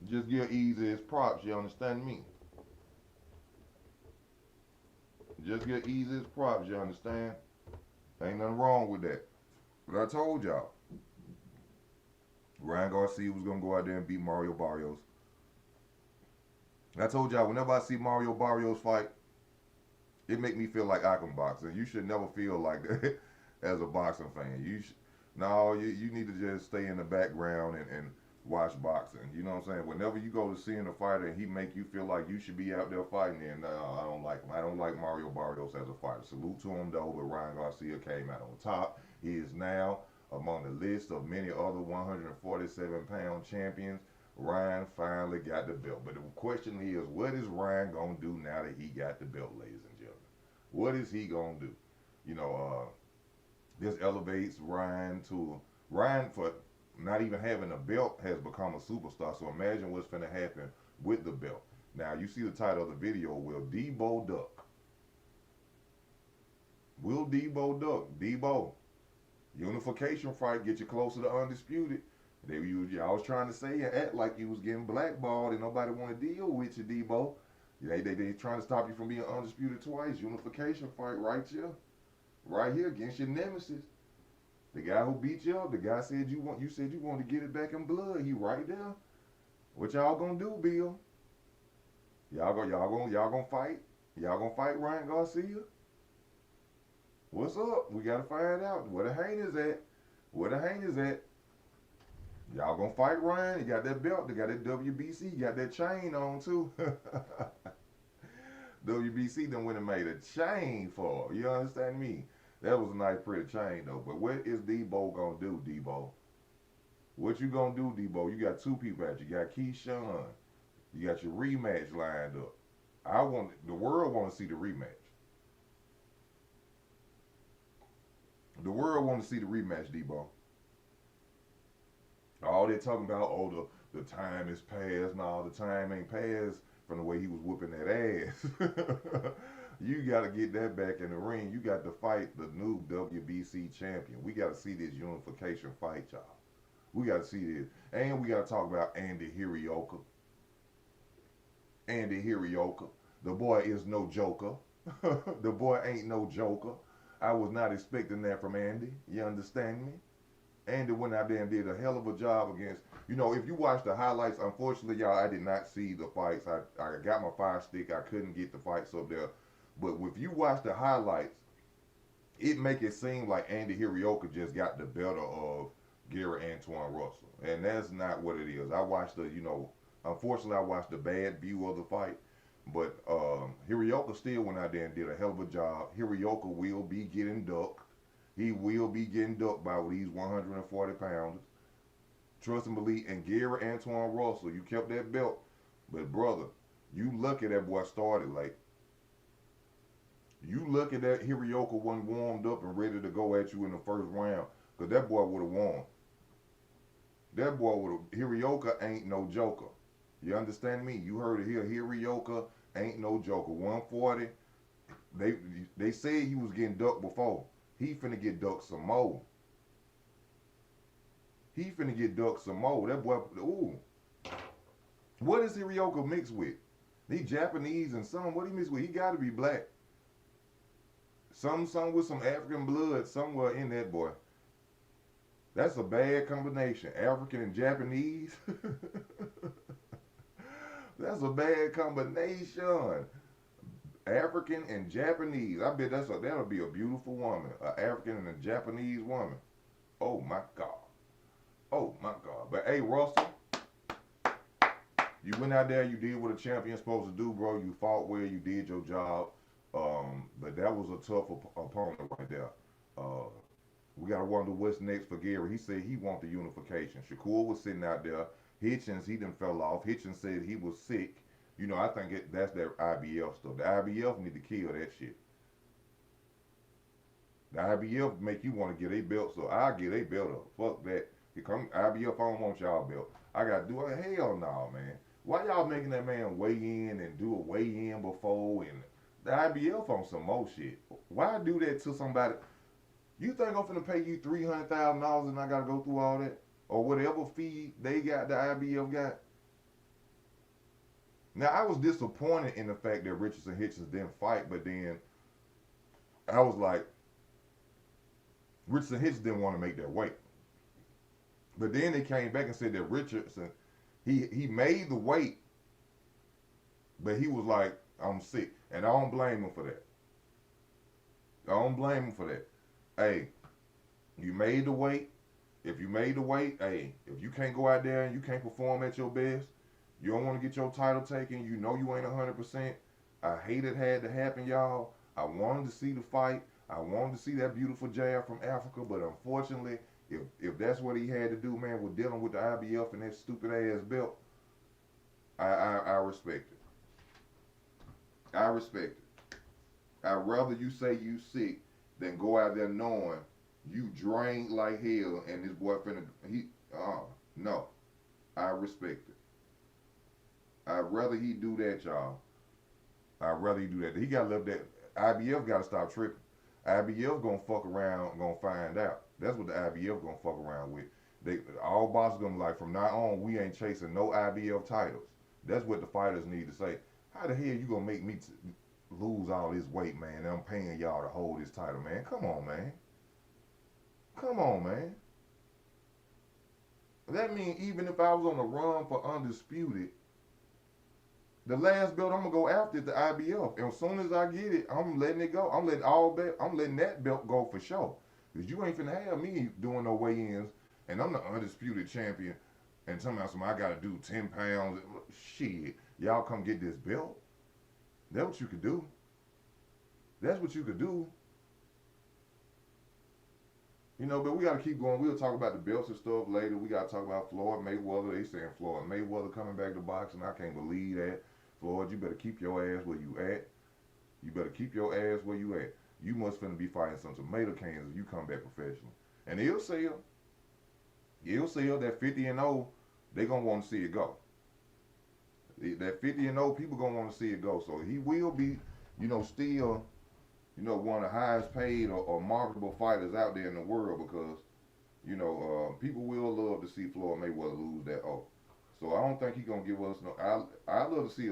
Just give Easy his props, you understand me? Just give Easy his props, you understand? Ain't nothing wrong with that. But I told y'all, Ryan Garcia was gonna go out there and beat Mario Barrios. I told y'all, whenever I see Mario Barrios fight, it make me feel like I can box, and you should never feel like that as a boxing fan. No, you need to just stay in the background and watch boxing. You know what I'm saying? Whenever you go to seeing a fighter and he make you feel like you should be out there fighting, then no, I don't like him. I don't like Mario Barrios as a fighter. Salute to him though, but Ryan Garcia came out on top. He is now among the list of many other 147-pound champions. Ryan finally got the belt. But the question is, what is Ryan gonna do now that he got the belt, ladies and gentlemen? What is he gonna do? You know, this elevates Ryan for not even having a belt has become a superstar. So imagine what's gonna happen with the belt. Now you see the title of the video. Will Deebo duck? Will Deebo duck? Deebo. Unification fight get you closer to undisputed. I was trying to say and act like you was getting blackballed and nobody want to deal with you, Deebo. They trying to stop you from being undisputed twice. Unification fight right here against your nemesis. The guy who beat you up, the guy said you said you want to get it back in blood. He right there. What y'all gonna do, Bill? Y'all gonna fight? Y'all gonna fight Ryan Garcia? What's up? We gotta find out where the hang is at. Where the hang is at? Y'all gonna fight Ryan? He got that belt. They got that WBC. He got that chain on too. WBC done went and made a chain for her. You understand me? That was a nice pretty chain though. But what is Deebo gonna do, Deebo? What you gonna do, Deebo? You got two people out. You got Keyshawn. You got your rematch lined up. The world wanna see the rematch. The world wanna see the rematch, Deebo. All they talking about, oh, the time is past. No, the time ain't passed from the way he was whooping that ass. You got to get that back in the ring. You got to fight the new WBC champion. We got to see this unification fight, y'all. We got to see this. And we got to talk about Andy Hiraoka. Andy Hiraoka. The boy is no joker. The boy ain't no joker. I was not expecting that from Andy. You understand me? Andy went out there and did a hell of a job against, if you watch the highlights, unfortunately, y'all, I did not see the fights. I got my fire stick. I couldn't get the fights up there. But if you watch the highlights, it make it seem like Andy Hiraoka just got the better of Gary Antoine Russell. And that's not what it is. Unfortunately, I watched the bad view of the fight. But Hiraoka still went out there and did a hell of a job. Hiraoka will be getting ducked. He will be getting ducked by these 140 pounders. Trust and believe. And Gary Antoine Russell, you kept that belt. But brother, you lucky that boy started late. You lucky that Hiraoka wasn't warmed up and ready to go at you in the first round. Because that boy would have won. Hiraoka ain't no joker. You understand me? You heard it here. Hiraoka ain't no joker. 140. They said he was getting ducked before. He finna get ducked some more. That boy, ooh. What is Hiraoka mixed with? He Japanese and some. What he mixed with? He gotta be black. Some with some African blood somewhere in that boy. That's a bad combination. African and Japanese. That's a bad combination. African and Japanese. I bet that'll be a beautiful woman. An African and a Japanese woman. Oh my God. Oh my God. But hey, Russell, you went out there, you did what a champion's supposed to do, bro. You fought well, you did your job. But that was a tough opponent right there. Uh, we gotta wonder what's next for Gary. He said he want the unification. Shakur was sitting out there. Hitchins, he done fell off. Hitchins said he was sick. I think that's that IBF stuff. The IBF need to kill that shit. The IBF make you want to get a belt, so I'll get a belt up. Fuck that. Here come IBF, I don't want y'all belt. I gotta do it. Hell no, man. Why y'all making that man weigh in and do a weigh in before and the IBF on some more shit? Why do that to somebody? You think I'm finna pay you $300,000 and I gotta go through all that? Or whatever fee they got, the IBF got? Now I was disappointed in the fact that Richardson Hitchins didn't fight, but then I was like, Richardson Hitchins didn't want to make that weight. But then they came back and said that Richardson, he made the weight, but he was like, I'm sick. And I don't blame him for that. I don't blame him for that. Hey, you made the weight. If you made the weight, hey, if you can't go out there and you can't perform at your best, you don't want to get your title taken, you know you ain't 100%. I hate it had to happen, y'all. I wanted to see the fight. I wanted to see that beautiful jab from Africa, but unfortunately, if that's what he had to do, man, with dealing with the IBF and that stupid ass belt, I respect it. I respect it. I'd rather you say you sick than go out there knowing you drained like hell and this boy finna no. I respect it. I'd rather he do that, y'all. I'd rather he do that. He gotta let that IBF gotta stop tripping. IBF gonna fuck around, gonna find out. That's what the IBF gonna fuck around with. They all bosses gonna be like, from now on, we ain't chasing no IBF titles. That's what the fighters need to say. How the hell you gonna make me lose all this weight, man? And I'm paying y'all to hold this title, man. Come on, man. Come on, man. That means even if I was on the run for undisputed, the last belt I'm gonna go after is the IBF. And as soon as I get it, I'm letting it go. I'm letting that belt go for sure. Cause you ain't finna have me doing no weigh-ins, and I'm the undisputed champion. And talking about something I gotta do 10 pounds. Shit, y'all come get this belt. That's what you could do. That's what you could do. You know, but we gotta keep going. We'll talk about the belts and stuff later. We gotta talk about Floyd Mayweather. They saying Floyd Mayweather coming back to boxing. I can't believe that. Floyd, you better keep your ass where you at. You better keep your ass where you at. You must finna be fighting some tomato cans if you come back professional. And he'll sell that 50-0. They gonna want to see it go. That 50-0, people gonna want to see it go. So he will be, still, one of the highest paid or marketable fighters out there in the world because, people will love to see Floyd Mayweather lose that oath. So I don't think he's gonna give us no. I love to see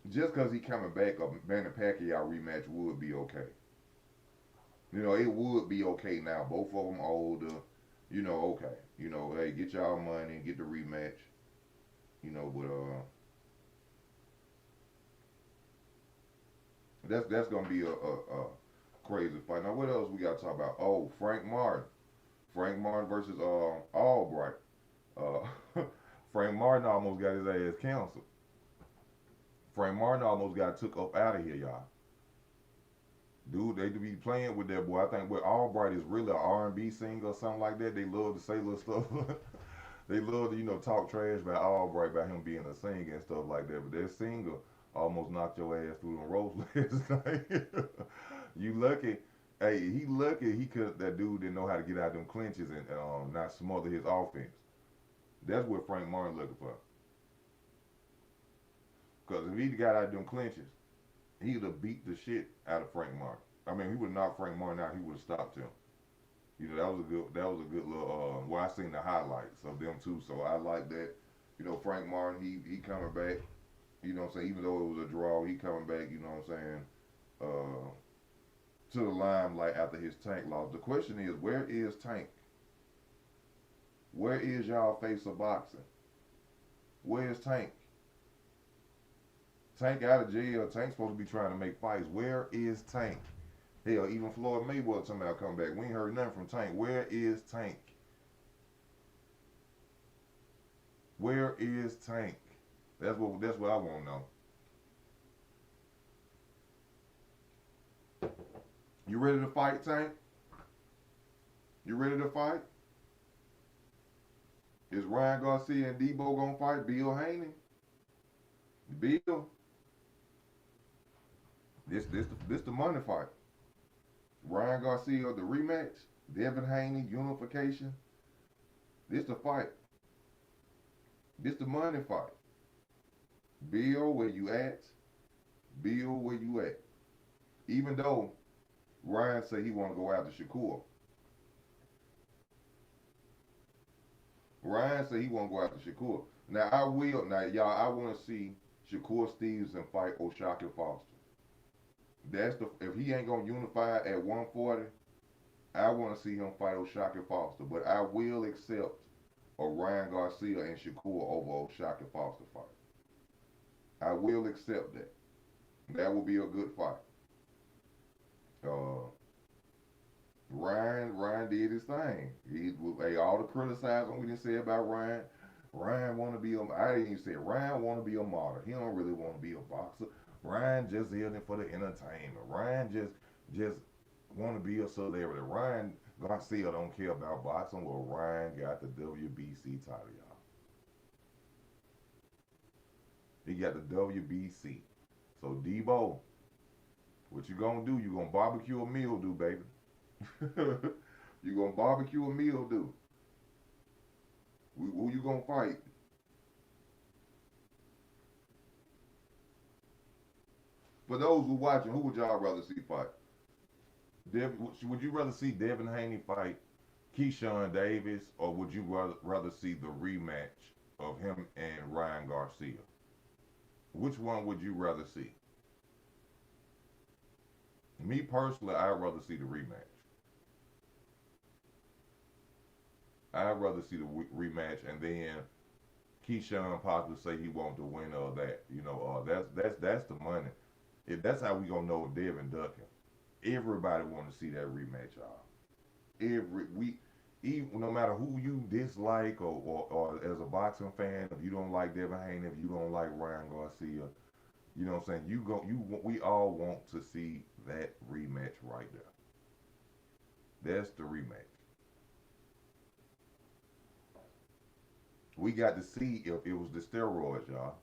just because he coming back, a Manny Pacquiao rematch would be okay. It would be okay now. Both of them older. Okay. Hey, get y'all money, get the rematch. But that's gonna be a crazy fight. Now what else we gotta talk about? Oh, Frank Martin. Frank Martin versus Albright. Frank Martin almost got his ass canceled. Frank Martin almost got took up out of here, y'all. Dude, they be playing with that boy. I think what Albright is really an R&B singer or something like that. They love to say little stuff. They love to, talk trash about Albright, about him being a singer and stuff like that. But that singer almost knocked your ass through the ropes last night. You lucky. Hey, he lucky that dude didn't know how to get out them clinches and not smother his offense. That's what Frank Martin looking for. Because if he got out them clinches, he'd have beat the shit out of Frank Martin. I mean, he would have knocked Frank Martin out. He would have stopped him. That was a good little. Well, I seen the highlights of them too, so I like that. Frank Martin, he coming back. What I'm saying? Even though it was a draw, he coming back. You know what I'm saying? To the limelight after his Tank loss. The question is, where is Tank? Where is y'all face of boxing? Where's Tank? Tank out of jail. Tank's supposed to be trying to make fights. Where is Tank? Hell, even Floyd Mayweather talking about come back. We ain't heard nothing from Tank. Where is Tank? Where is Tank? That's what I want to know. You ready to fight, Tank? You ready to fight? Is Ryan Garcia and Deebo gonna fight? Bill Haney? Bill? This the money fight. Ryan Garcia, the rematch. Devin Haney, unification. This the fight. This the money fight. Bill, where you at? Bill, where you at? Even though Ryan said he want to go after Shakur. Ryan said he want to go after Shakur. Now I will. Now y'all, I want to see Shakur Stevenson fight O'Shaquie Foster. That's the if he ain't gonna unify at 140, I want to see him fight O'Shaquie Foster. But I will accept a Ryan Garcia and Shakur over O'Shaquie Foster fight. I will accept that. That will be a good fight. Uh, Ryan did his thing. Hey, all the criticizing we didn't say about Ryan. Ryan want to be a. I didn't even say Ryan want to be a martyr. He don't really want to be a boxer. Ryan just in it for the entertainment. Ryan just want to be a celebrity. Ryan Garcia don't care about boxing. Well, Ryan got the WBC title, y'all. He got the WBC. So Deebo, what you gonna do? You gonna barbecue a meal, do baby? You gonna barbecue a meal, do? Who you gonna fight? For those who watching, who would y'all rather see fight? Would you rather see Devin Haney fight Keyshawn Davis, or would you rather see the rematch of him and Ryan Garcia? Which one would you rather see? Me personally, I'd rather see the rematch. I'd rather see the rematch, and then Keyshawn possibly say he wants the winner of that. That's the money. If that's how we gonna know Devin ducking. Everybody want to see that rematch, y'all. Even no matter who you dislike or as a boxing fan, if you don't like Devin Haney, if you don't like Ryan Garcia, you know what I'm saying? We all want to see that rematch right there. That's the rematch. We got to see if it was the steroids, y'all.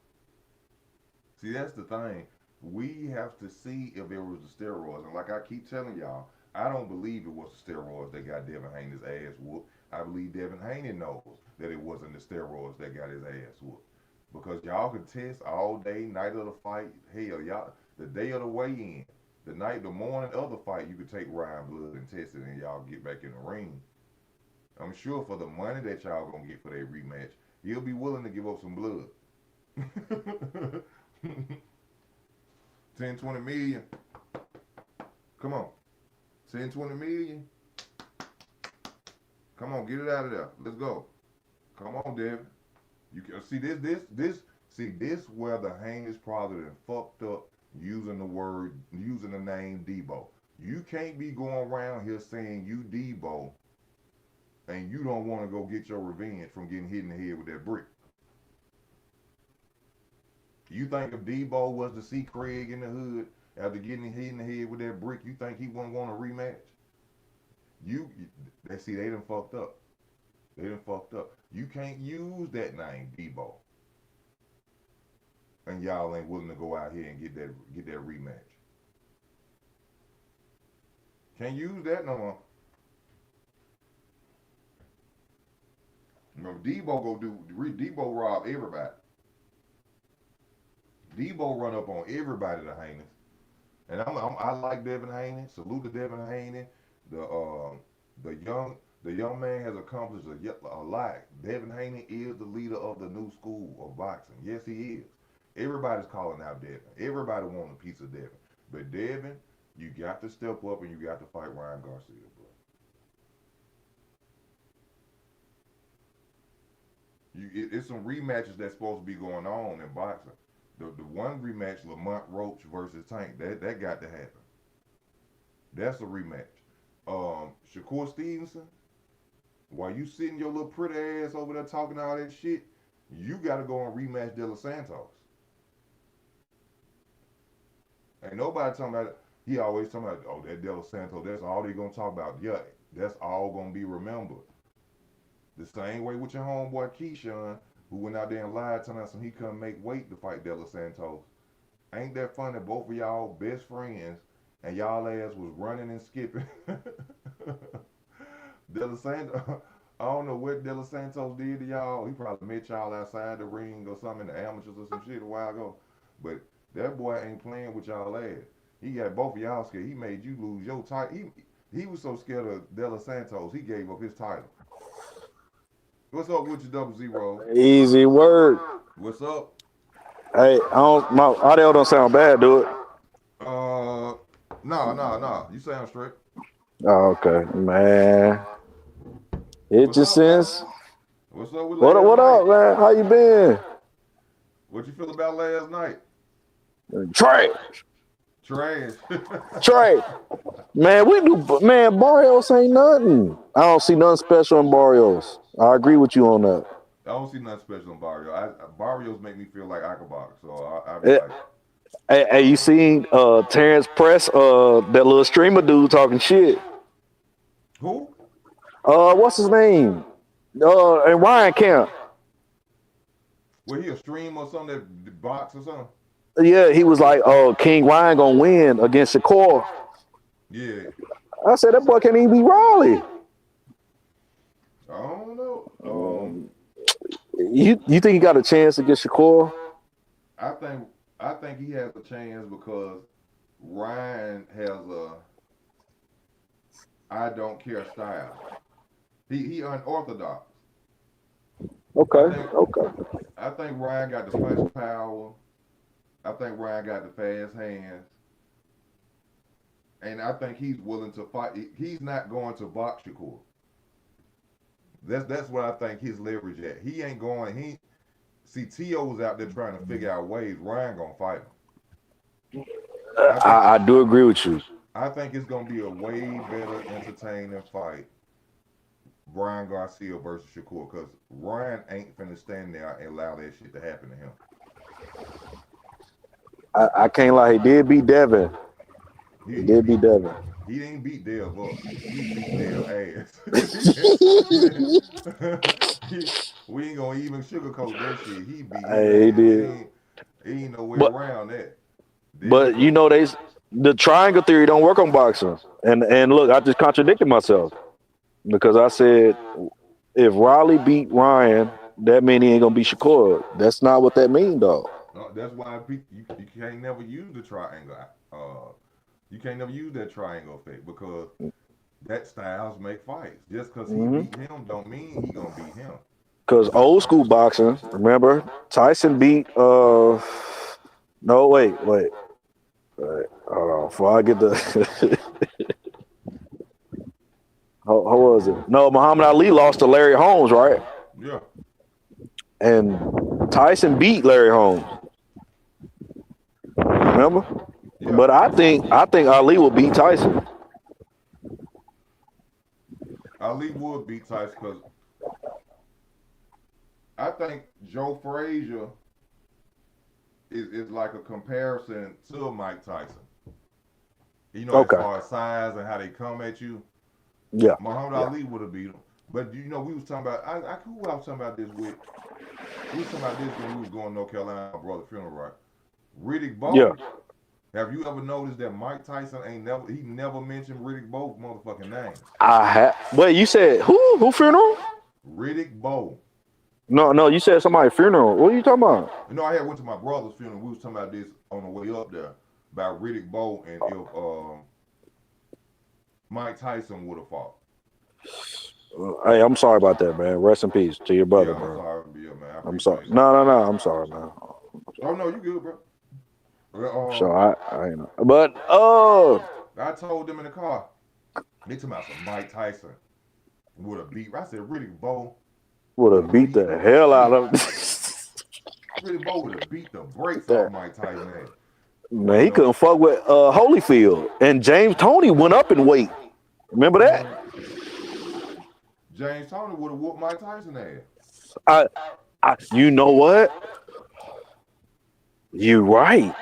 See, that's the thing. We have to see if it was the steroids. And like I keep telling y'all, I don't believe it was the steroids that got Devin Haney's ass whooped. I believe Devin Haney knows that it wasn't the steroids that got his ass whooped. Because y'all could test all day, night of the fight. Hell, y'all, the day of the weigh-in, the morning of the fight, you could take Ryan blood and test it, and y'all get back in the ring. I'm sure for the money that y'all gonna get for that rematch, he'll be willing to give up some blood. 10, 20 million. Come on. 10, 20 million. Come on, get it out of there. Let's go. Come on, Devin. You can see this where the hang is probably fucked up using the name Deebo. You can't be going around here saying you Deebo and you don't want to go get your revenge from getting hit in the head with that brick. You think if Deebo was to see Craig in the hood after getting hit in the head with that brick, you think he wouldn't want a rematch? They done fucked up. They done fucked up. You can't use that name, Deebo. And y'all ain't willing to go out here and get that rematch. Can't use that no more. Remember, Deebo rob everybody. Deebo run up on everybody to Haney. And I like Devin Haney. Salute to Devin Haney. The young man has accomplished a lot. Devin Haney is the leader of the new school of boxing. Yes, he is. Everybody's calling out Devin. Everybody wants a piece of Devin. But Devin, you got to step up and you got to fight Ryan Garcia, bro. It's some rematches that's supposed to be going on in boxing. The one rematch, Lamont Roach versus Tank, that got to happen. That's a rematch. Shakur Stevenson, while you sitting your little pretty ass over there talking all that shit, you got to go and rematch De Los Santos. Ain't nobody talking about it. He always talking about, oh, that De Los Santos, that's all they going to talk about. Yeah, that's all going to be remembered. The same way with your homeboy Keyshawn, who went out there and lied telling us he couldn't make weight to fight De Los Santos. Ain't that funny? Both of y'all best friends and y'all ass was running and skipping. De Los Santos, I don't know what De Los Santos did to y'all. He probably met y'all outside the ring or something in the amateurs or some shit a while ago. But that boy ain't playing with y'all ass. He got both of y'all scared. He made you lose your title. He was so scared of De Los Santos, he gave up his title. What's up with you, double zero? Easy work. What's up? Hey, my audio don't sound bad, do it? Uh, nah. You sound straight. Oh, okay, man. What's up, man? Hitchins. What's up with What up? last What night? up, man? How you been? What you feel about last night? Trey, Trash. Trey. Man, we do. Man, Barrios ain't nothing. I don't see nothing special in Barrios. I agree with you on that. I don't see nothing special in Barrio. Barrios make me feel like I can box, so I be Eh, like, Hey, you seen Terrence Press? That little streamer dude talking shit. who? What's his name? And Ryan Camp. Well, he a stream or something that box or something. Yeah, he was like, "Oh, King Ryan gonna win against Shakur." Yeah, I said that boy can't even beat Raleigh. I don't know. You think he got a chance against Shakur? I think I think he has a chance because Ryan has a I don't care style. He unorthodox. I Okay, think okay. I think Ryan got the punch power. I think Ryan got the fast hands, and I think he's willing to fight. He's not going to box Shakur. That's what I think his leverage at. He ain't going. He see T.O.'s out there trying to figure out ways. Ryan gonna fight him. I think I do agree with you. I think it's gonna be a way better entertaining fight. Brian Garcia versus Shakur, because Ryan ain't finna stand there and allow that shit to happen to him. I can't lie. He did beat Devin. He He did beat Devin. he didn't beat Dev up. He beat Dev ass. he, we ain't gonna even sugarcoat that shit. He beat his Hey, he ass. did. Ain't no way But around that. Devin but could. you know the triangle theory don't work on boxing. And look, I just contradicted myself because I said if Riley beat Ryan, that mean he ain't gonna beat Shakur. That's not what that mean, though. That's why you can't never use the triangle. Uh, you can't never use that triangle effect because that styles make fights. Just because he beat him don't mean he gonna beat him. Because old school boxing, remember Tyson beat no wait, hold on before I get the how was it? No, Muhammad Ali lost to Larry Holmes, right? Yeah, And Tyson beat Larry Holmes. yeah, Remember? yeah. But I think Ali will beat Tyson. Ali would beat Tyson because I think Joe Frazier is like a comparison to Mike Tyson. You know, as Okay. far as size and how they come at you, Yeah. Muhammad Yeah. Ali would have beat him. But you know, we was talking about who I was talking about this with. We was talking about this when we was going to North Carolina, my brother's funeral, right? Riddick Yeah. Bowe. Have you ever noticed that Mike Tyson he never mentioned Riddick Bowe's motherfucking name? Wait, you said who funeral? Riddick Bowe. No, you said somebody's funeral. What are you talking about? You know, I had went to my brother's funeral. We was talking about this on the way up there about Riddick Bowe and if Mike Tyson would have fought. Hey, I'm sorry about that, man. Rest in peace to your Yeah, brother, I'm bro. sorry. Yeah, man, I I'm sorry. appreciate it. No. I'm sorry, man. Oh no, you good, bro. So I ain't know. But I told them in the car. They talking about some Mike Tyson would have beat. I said Riddick Bowe would would have have beat beat the the hell out shit. of Riddick Bowe would have beat the brakes off that. Mike Tyson ass. But Man, you he know, couldn't fuck with Holyfield. And James Tony went up in weight. Remember that? man, James Tony would have whooped Mike Tyson ass. I, you know what? You right.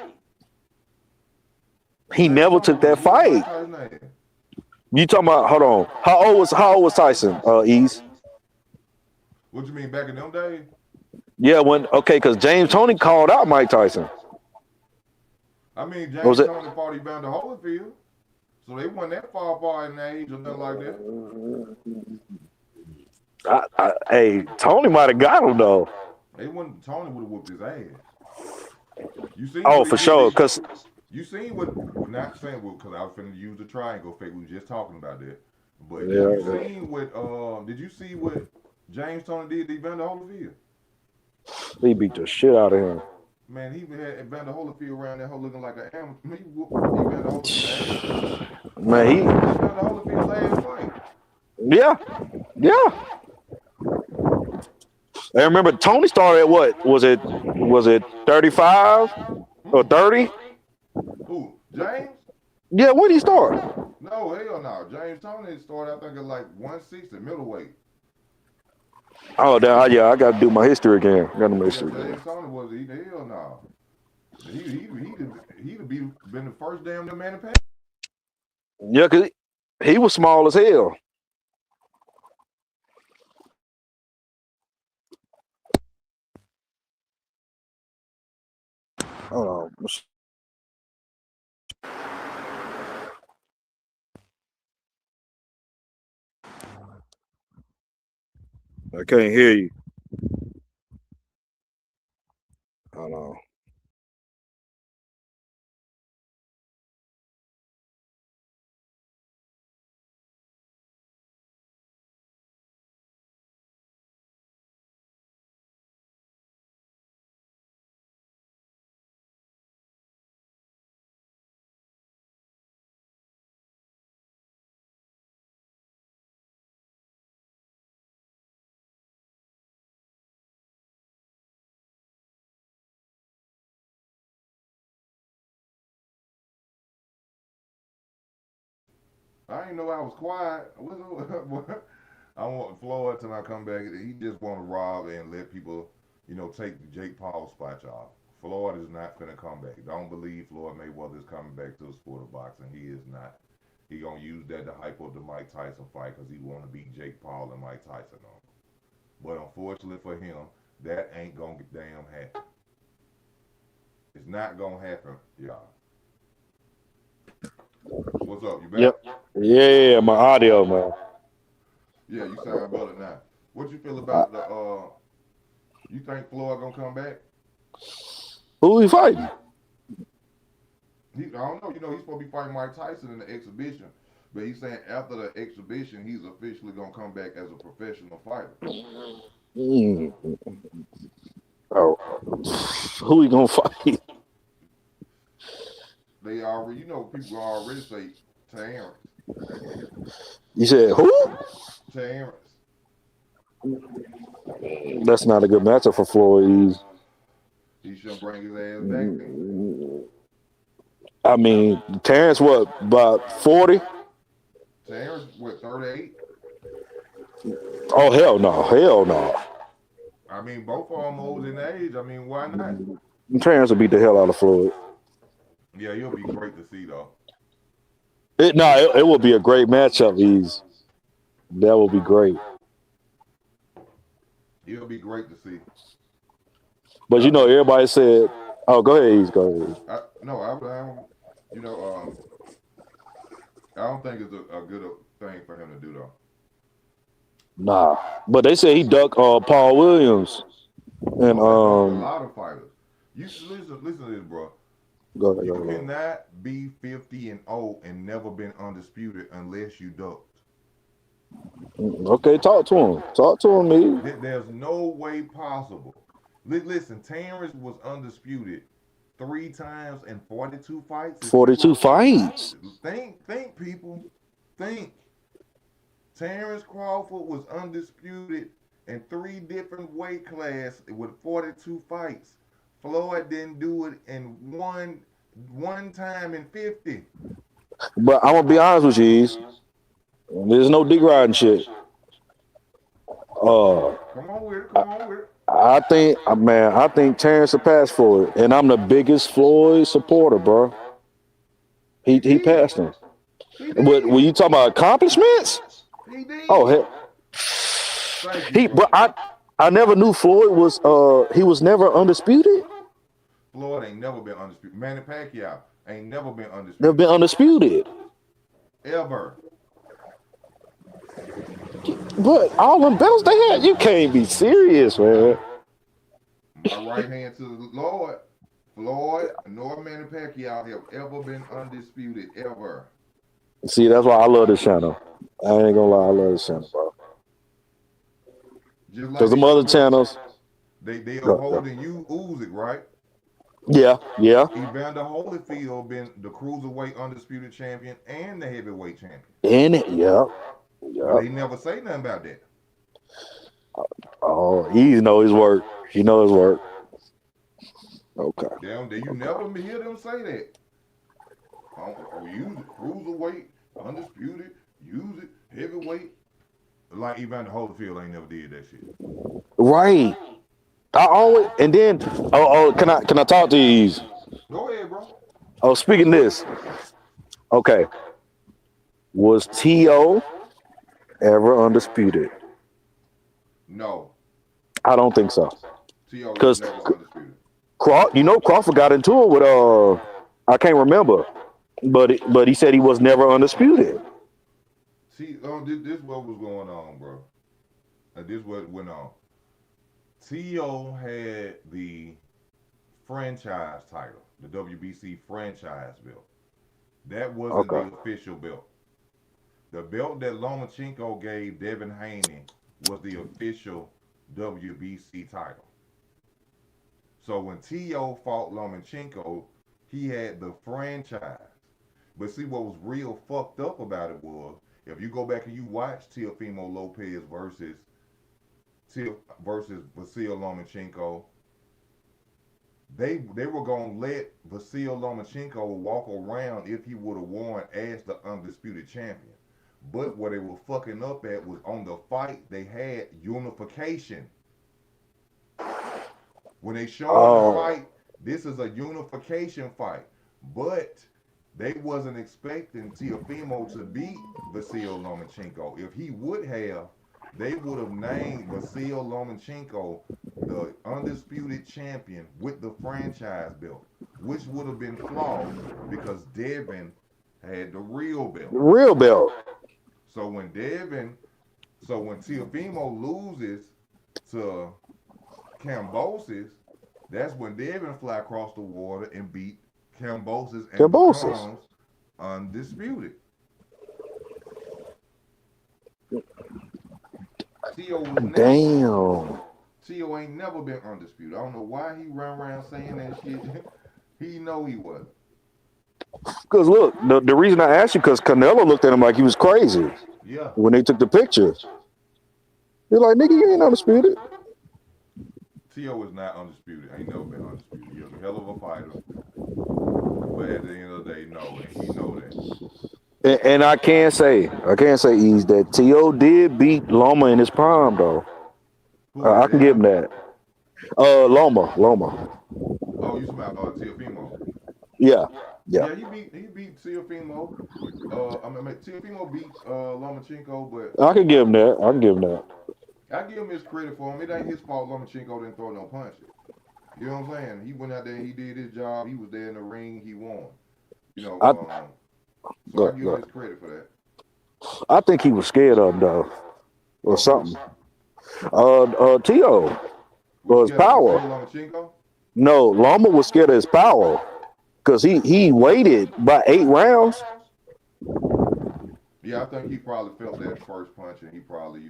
He James never Tony took would that have whooped Mike fight. Tyson ass. You talking about? Hold on. How old was Tyson? Ease. What you mean back in them days? Yeah. Because James Tony called out Mike Tyson. I mean, What was James it? Tony fought Evander Holyfield, so they wasn't that far apart in age or nothing like that. Hey, Tony might have got him though. They wouldn't. Tony would have whooped his ass. You seen Oh, what he for did? sure. Cause You seen what? We're not saying because I was finna use the triangle fake. We were just talking about that. But did you yeah, seen what? Did you see what? James Tony did Evander Holyfield. He beat the shit out of him. Man, he had Evander Holyfield around that hole looking like an amateur. He whooped Evander Holyfield ass. Man, That was Evander Holyfield's last fight. yeah. I remember Tony started at what? Was it 35 or 30? Who? James? Yeah, when did he start? No, hell no. James Tony started, I think, at like 160 middleweight. Oh, yeah, I got to do my history again. Got to do my history again. James Tony was hell no. He'd been the first damn man to pass. Yeah, cause he was small as hell. Hold on. I can't hear you. Hold on. I didn't know I was quiet. I want Floyd till I come back. He just want to rob and let people, take the Jake Paul spot, y'all. Floyd is not gonna come back. Don't believe Floyd Mayweather is coming back to the sport of boxing. He is not. He gonna use that to hype up the Mike Tyson fight because he want to beat Jake Paul and Mike Tyson on. But unfortunately for him, that ain't gonna damn happen. It's not gonna happen, y'all. What's up? You back? Yep. Yeah, my audio, man. Yeah, you sound better now. What you feel about the? You think Floyd gonna come back? Who he fighting? I don't know. He's supposed to be fighting Mike Tyson in the exhibition, but he's saying after the exhibition, he's officially gonna come back as a professional fighter. Mm. Oh, who he gonna fight? They already, people already say Terrence. You said who? Terrence. That's not a good matchup for Floyd. He shouldn't bring his ass back then. I mean, Terrence, what, about 40? Terrence, what, 38? Oh, hell no. I mean, both of them old in age. I mean, why not? Terrence will beat the hell out of Floyd. Yeah, he'll be great to see, though. It will be a great matchup, That will be great. It'll be great to see. But everybody said, "Oh, go ahead, go ahead." I don't think it's a good thing for him to do, though. Nah, but they say he ducked Paul Williams, and a lot of fighters. You listen to this, bro. Go ahead. You cannot be 50-0 and never been undisputed unless you ducked. Okay, talk to him, man. There's no way possible. Listen, Terrence was undisputed 3 times in 42 fights. 42 fights. Think, people. Think. Terrence Crawford was undisputed in 3 different weight classes with 42 fights. Floyd didn't do it in one time in 50. But I'm gonna be honest with you, there's no dick riding shit. Come on with it. I think Terrence will pass Floyd, and I'm the biggest Floyd supporter, bro. He passed him. But when you talk about accomplishments, he did. Oh hell, but I never knew Floyd was he was never undisputed. Floyd ain't never been undisputed. Manny Pacquiao ain't never been undisputed. Never been undisputed. Ever. But all them belts they had, you can't be serious, man. My right hand to the Lord. Floyd nor Manny Pacquiao have ever been undisputed, ever. See, that's why I love this channel. I ain't gonna lie, I love this channel, bro. Just like Because they them other uphold, channels. they Go, go. upholding you Usyk, right? Yeah, yeah. Evander Holyfield been the cruiserweight undisputed champion and the heavyweight champion, In it, yeah, but yeah. they never say nothing about that. Oh, he know his work. He know his work. Okay, Damn, you okay. never hear them say that. Use it cruiserweight, undisputed, use it heavyweight. Like Evander Holyfield ain't never did that shit. Right. I always and then can I talk to you? Go ahead, bro. Oh, speaking this. Okay. Was T.O. ever undisputed? No, I don't think so. T.O. was Because never undisputed. Crawford got into it with I can't remember, but he said he was never undisputed. See, this what was going on, bro. This what went on. T.O. had the franchise title, the WBC franchise belt. That wasn't Okay. the official belt. The belt that Lomachenko gave Devin Haney was the official WBC title. So when T.O. fought Lomachenko, he had the franchise. But see, what was real fucked up about it was, if you go back and you watch Teofimo Lopez versus Vasil Lomachenko, they were gonna let Vasil Lomachenko walk around if he would have won as the undisputed champion. But what they were fucking up at was on the fight they had unification. When they showing the Oh, fight, this is a unification fight. But they wasn't expecting Teofimo to beat Vasil Lomachenko. If he would have, they would have named Vasil Lomachenko the undisputed champion with the franchise belt, which would have been flawed because Devin had the real belt. the real belt. So when Devin, so when Teofimo loses to Cambosis, that's when Devin fly across the water and beat Cambosis and Cambosis. becomes undisputed. Tio was never Damn. Tio ain't never been undisputed. I don't know why he run around saying that shit. He know he wasn't. Because look, the reason I asked you because Canelo looked at him like he was crazy Yeah. when they took the picture. He's like, nigga, you ain't undisputed. Tio is not undisputed. Ain't never been undisputed. He was a hell of a fighter. But at the end of the day, no, and he know that. And I can't say Ease that T.O. did beat Loma in his prime though. Who is I can give him Devin? that. Loma. Oh, you talking about Teofimo? Yeah, yeah. Yeah, he beat Teofimo. Teofimo beat Lomachenko, but I can give him that. I can give him that. I give him his credit for him. It ain't his fault Lomachenko didn't throw no punches. You know what I'm saying? He went out there, he did his job, he was there in the ring, he won. You know, I so I give him his credit for that. I think he was scared of him though, or Of who? something. T.O. Was was scared of power. Vasil Lomachenko? No, Loma was scared of his power because he waited by 8 rounds. Yeah, I think he probably felt that first punch and he probably,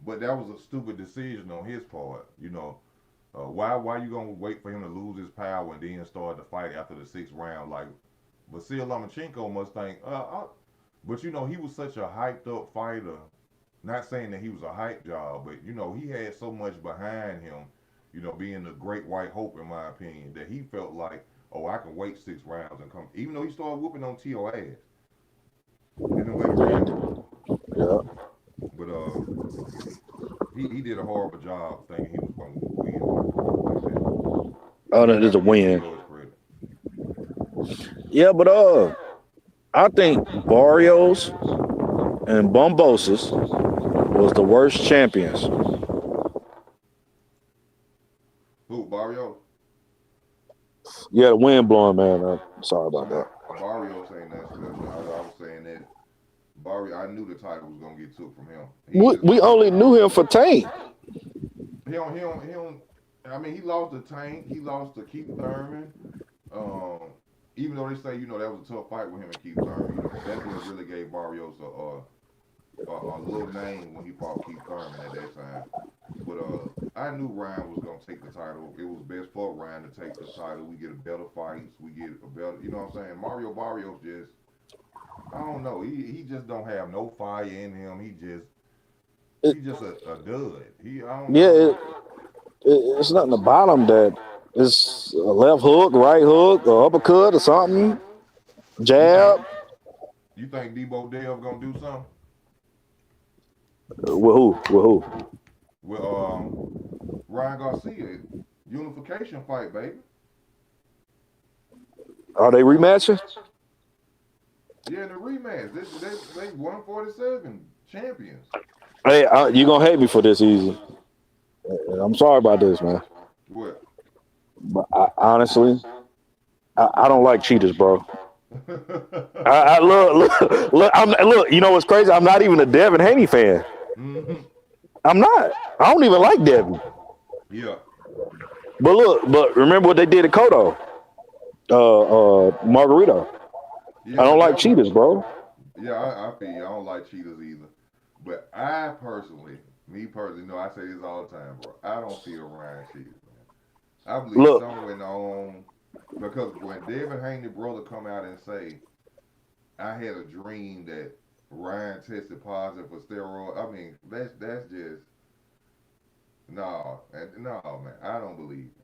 but that was a stupid decision on his part. Why you gonna wait for him to lose his power and then start the fight after the 6th round? Like, Vasil Lomachenko must think, but he was such a hyped up fighter. Not saying that he was a hype job, but he had so much behind him. Being the great white hope in my opinion, that he felt like, oh, I can wait 6 rounds and come. Even though he started whooping on T.O. ass in them later rounds, Yeah. but he did a horrible job thinking he was gonna win like that. I Oh, do that is have a to give win. T.O. his credit. Yeah, but I think Barrios and Bombosis was the worst champions. Who, Barrios? Yeah, the wind blowing, man. Sorry about that. Nah, Barrios ain't nothing special. I was saying that Barrios, I knew the title was gonna get took from him. He just We only knew him for Tank. he don't. I mean, he lost to Tank. He lost to Keith Thurman. Um, Even though they say that was a tough fight with him and Keith Thurman. That's what really gave Barrios a little name when he fought Keith Thurman at that time. But I knew Ryan was gonna take the title. It was best for Ryan to take the title. We get a better fights. We get a better, you know what I'm saying? Mario Barrios just, I don't know. He just don't have no fire in him. It, He just a dud. I don't yeah, know. it's nothing about him that it's a left hook, right hook, or uppercut or something. You think Jab. you think Deebo Dev gonna do something? With who? With who? With Ryan Garcia unification fight, baby. Are they rematching? Yeah, in the rematch. They 147 champions. Hey, you gonna hate me for this, easy. I'm sorry about this, man. What? But honestly, I don't like cheaters, bro. I look. You know what's crazy? I'm not even a Devin Haney fan. Hmm. I'm not. I don't even like Devin. Yeah. But remember what they did at Kodo, Margarito. Yeah, I don't but like that was cheaters, bro. yeah. I feel you. I don't like cheaters either. But I personally, me personally, I say this all the time, bro. I don't feel Ryan cheated, man. I believe Look, something went on because when David Haney brother come out and say, I had a dream that Ryan tested positive for steroid. I mean, that's just no, no, man. I don't believe it.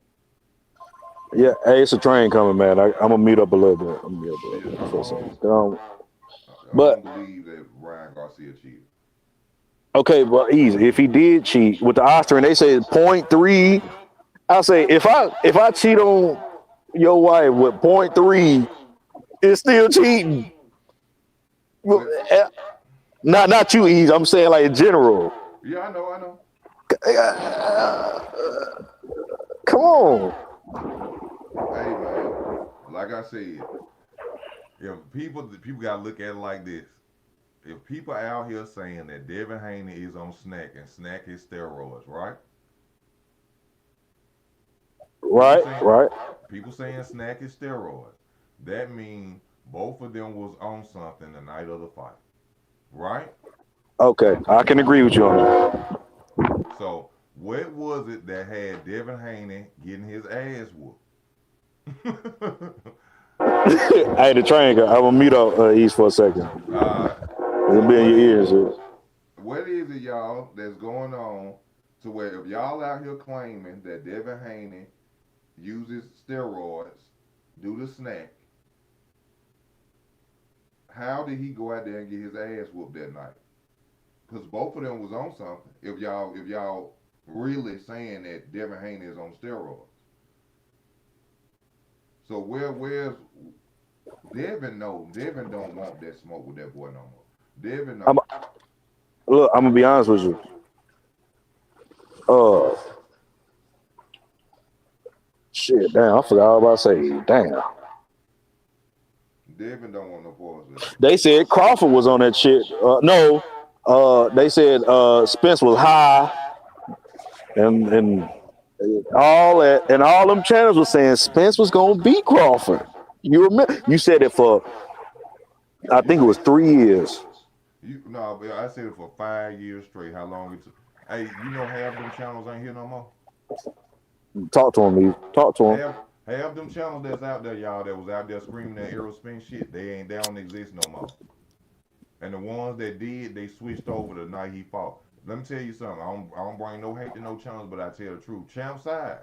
yeah, hey, it's a train coming, man. I'm gonna mute up a little bit. I'm gonna mute up a Yeah, little bit I for a second. don't, I But don't believe that Ryan Garcia cheated. okay, but easy. If he did cheat with the Austrian, they say .3. I say if I cheat on your wife with .3, it's still cheating. Well, But not you, easy. I'm saying like in general. yeah, I know. Come on. Hey, man, like I said, if people gotta look at it like this. If people out here saying that Devin Haney is on snack and snack his steroids, right? People Right, saying right. people saying snack is steroids. That means both of them was on something the night of the fight, right? Okay, I can agree with you on that. So what was it that had Devin Haney getting his ass whooped? Hey, the train go. I'm gonna mute up East for a second. uh, It'll so be in your ears. what is it, y'all, that's going on to where if y'all out here claiming that Devin Haney uses steroids, do the snack, how did he go out there and get his ass whooped that night? Because both of them was on something. If y'all really saying that Devin Haney is on steroids, so where's Devin? No, Devin don't want that smoke with that boy no more. Devin I'm, know. look, I'm gonna be honest with you. Uh, shit, damn, I forgot all about to say. Damn, Devin don't want no pause with that. they said Crawford was on that shit. No, they said Spence was high, and all that, and all them channels were saying Spence was gonna beat Crawford. You remember? You said it for I You think it was said 3 years. you no, but I said it for 5 years straight. How long it took? Hey, half them channels ain't here no more. Talk to him, Eve. Talk to him. Half them channels that's out there, y'all, that was out there screaming that Aerospin shit. They don't exist no more. And the ones that did, they switched over the night he fought. Let me tell you something. I don't bring no hate to no channels, but I tell the truth. Champ side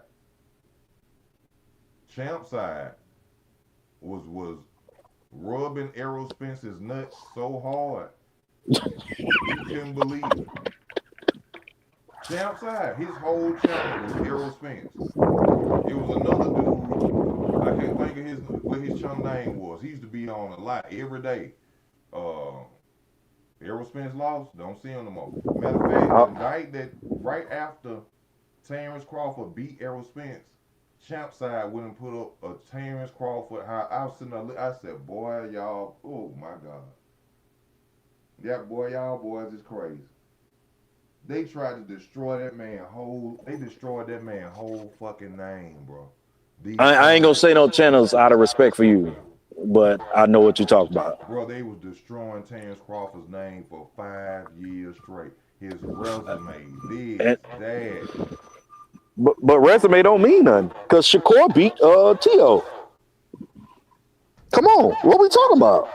was rubbing Errol Spence's nuts so hard you couldn't believe it. Champ side, his whole channel was Errol Spence. It was another dude. I can't think of his what his channel name was. He used to be on a lot every day. Uh, Errol Spence lost. Don't see him no more. Matter of fact, the Uh, night that right after Terrence Crawford beat Errol Spence, Champ side went and put up a Terrence Crawford. How I was sitting there, I said, "Boy, y'all, oh my God, yeah, boy, y'all boys is crazy." They tried to destroy that man whole. They destroyed that man whole fucking name, bro. These I ain't gonna channels. say no channels out of respect for you. but I know what you're talking about. Bro, they was destroying Terrence Crawford's name for 5 years straight. His resume, And this, that. but resume don't mean nothing because Shakur beat T.O. Come on, what we talking about?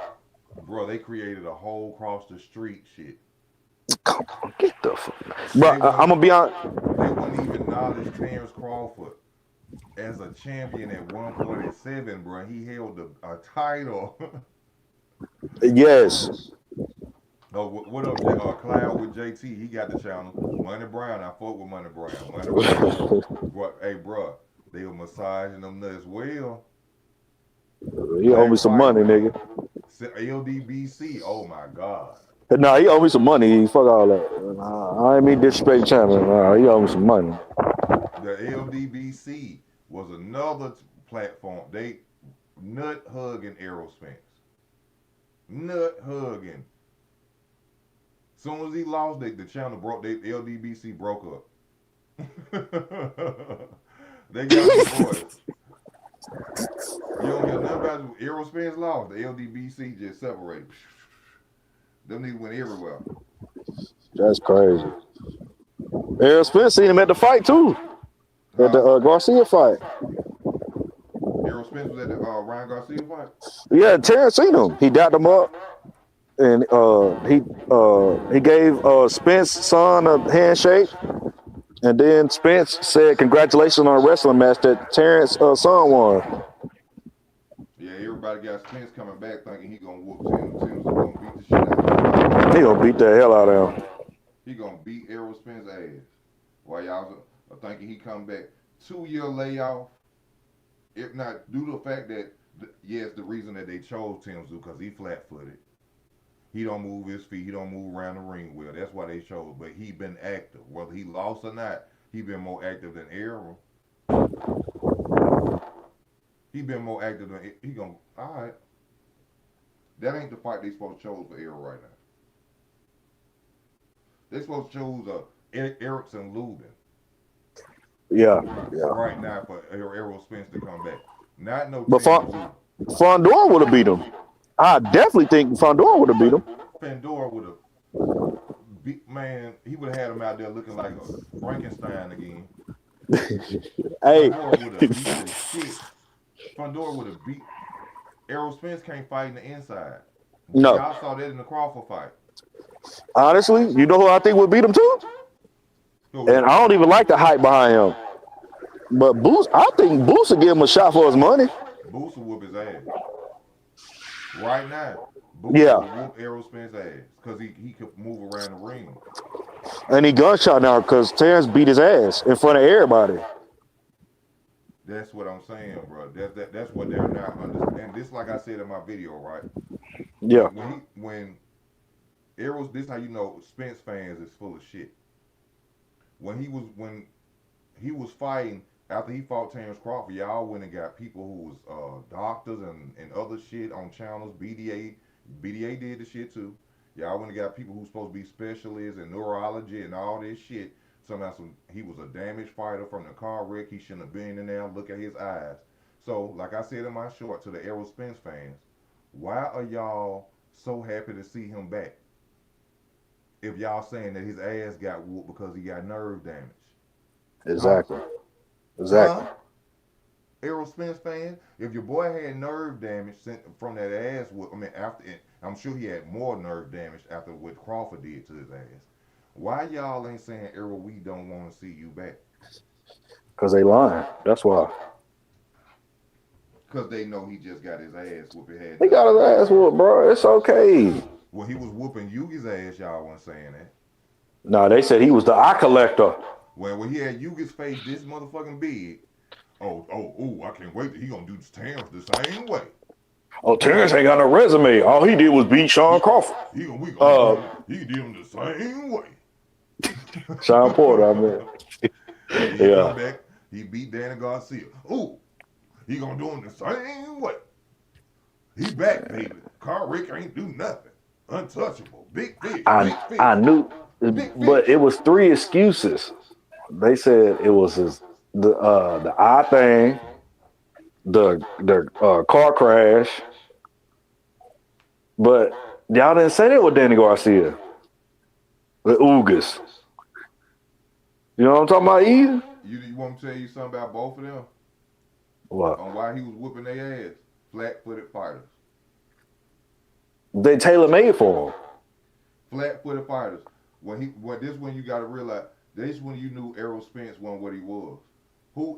Bro, they created a whole cross the street shit. Come on, get the fuck. Bro, They I'm wouldn't, gonna be on. they wouldn't even acknowledge Terrence Crawford as a champion at 147, bro. He held a title. Yes. Oh, what up, Cloud with JT? He got the channel. Money Brown, I fuck with Money Brown. Money Brown. Bro, hey, bro, they were massaging them nuts well. He owe me Black some money, fighter, nigga. LDBC. Oh my God. Nah, he owe me some money. Fuck all that. Nah, I ain't mean disrespect channel. Nah, he owe me some money. The LDBC was another platform. They nut hugging Errol Spence. Nut hugging. Soon as he lost, the channel broke. The LDBC broke up. They got destroyed. You don't hear nothing about Errol Spence lost. The LDBC just separated. Them niggas went everywhere. That's crazy. Errol Spence seen him at the fight too. At the Garcia fight. Errol Spence was at the Ryan Garcia fight. Yeah, Terrence seen him. He dapped him up, and he gave Spence's son a handshake, and then Spence said congratulations on a wrestling match that Terrence's son won. Yeah, everybody got Spence coming back thinking he gonna whoop Tim. Tim's gonna beat the shit out of him. He gonna beat the hell out of him. He gonna beat Errol Spence's ass. While y'all are thinking he come back. 2-year layoff. If not due to the fact that yes, the reason that they chose Tim Zoo because he flat-footed. He don't move his feet. He don't move around the ring well. That's why they chose. But he been active. Whether he lost or not, he been more active than Errol. He been more active than he gonna. All right. That ain't the fight they supposed to choose for Errol right now. They supposed to choose Erickson Lubin. Yeah. Right now for Errol Spence to come back. Not no. But Fondor would have beat him. I definitely think Fondor would have beat him. Fandor would have beat, man, he would have had him out there looking like a Frankenstein again. Hey. Fandor would have beat the shit. Fandor would have beat. Errol Spence can't fight in the inside. No. Y'all saw that in the Crawford fight. Honestly, you know who I think would beat him too? And I don't even like the hype behind him. But Boost, I think Boost will give him a shot for his money. Boost will whoop his ass. Right now, Boost will whoop Errol Spence's ass because he could move around the ring. And he gunshot now because Terrence beat his ass in front of everybody. That's what I'm saying, bro. That's what they're not understanding. This, like I said in my video, right? Yeah. When Errol's, this how you know Spence fans is full of shit. When he was fighting after he fought Terrence Crawford, y'all went and got people who was doctors and other shit on channels. BDA did the shit too. Y'all went and got people who's supposed to be specialists in neurology and all this shit. Somehow he was a damaged fighter from the car wreck. He shouldn't have been in there. Look at his eyes. So, like I said in my short to the Errol Spence fans, why are y'all so happy to see him back? If y'all saying that his ass got whooped because he got nerve damage. Exactly. Errol Spence fan, if your boy had nerve damage from that ass whoop, I'm sure he had more nerve damage after what Crawford did to his ass. Why y'all ain't saying, Errol, we don't want to see you back? Because they lying. That's why. Because they know he just got his ass whooped. He got his ass whooped, bro. It's okay. Well, he was whooping Yugi's ass. Y'all wasn't saying that. No, they said he was the eye collector. Well, when he had Yugi's face this motherfucking big, I can't wait till he gonna do Terrence the same way. Oh, Terrence ain't got no resume. All he did was beat Sean Crawford. He did him the same way. Sean Porter, I mean. Yeah. Back, he beat Danny Garcia. Ooh, he gonna do him the same way. He back, baby. Carl Rick ain't do nothing. Untouchable. Big fish. I knew, but it was 3 excuses. They said it was the eye thing, the car crash, But y'all didn't say that with Danny Garcia. The Ugas. You know what I'm talking about, Eve? You want me to tell you something about both of them? What? On why he was whooping their ass? Flat-footed fighters. They tailor made for him. Flat-footed fighters. When you got to realize, this when you knew Errol Spence wasn't what he was.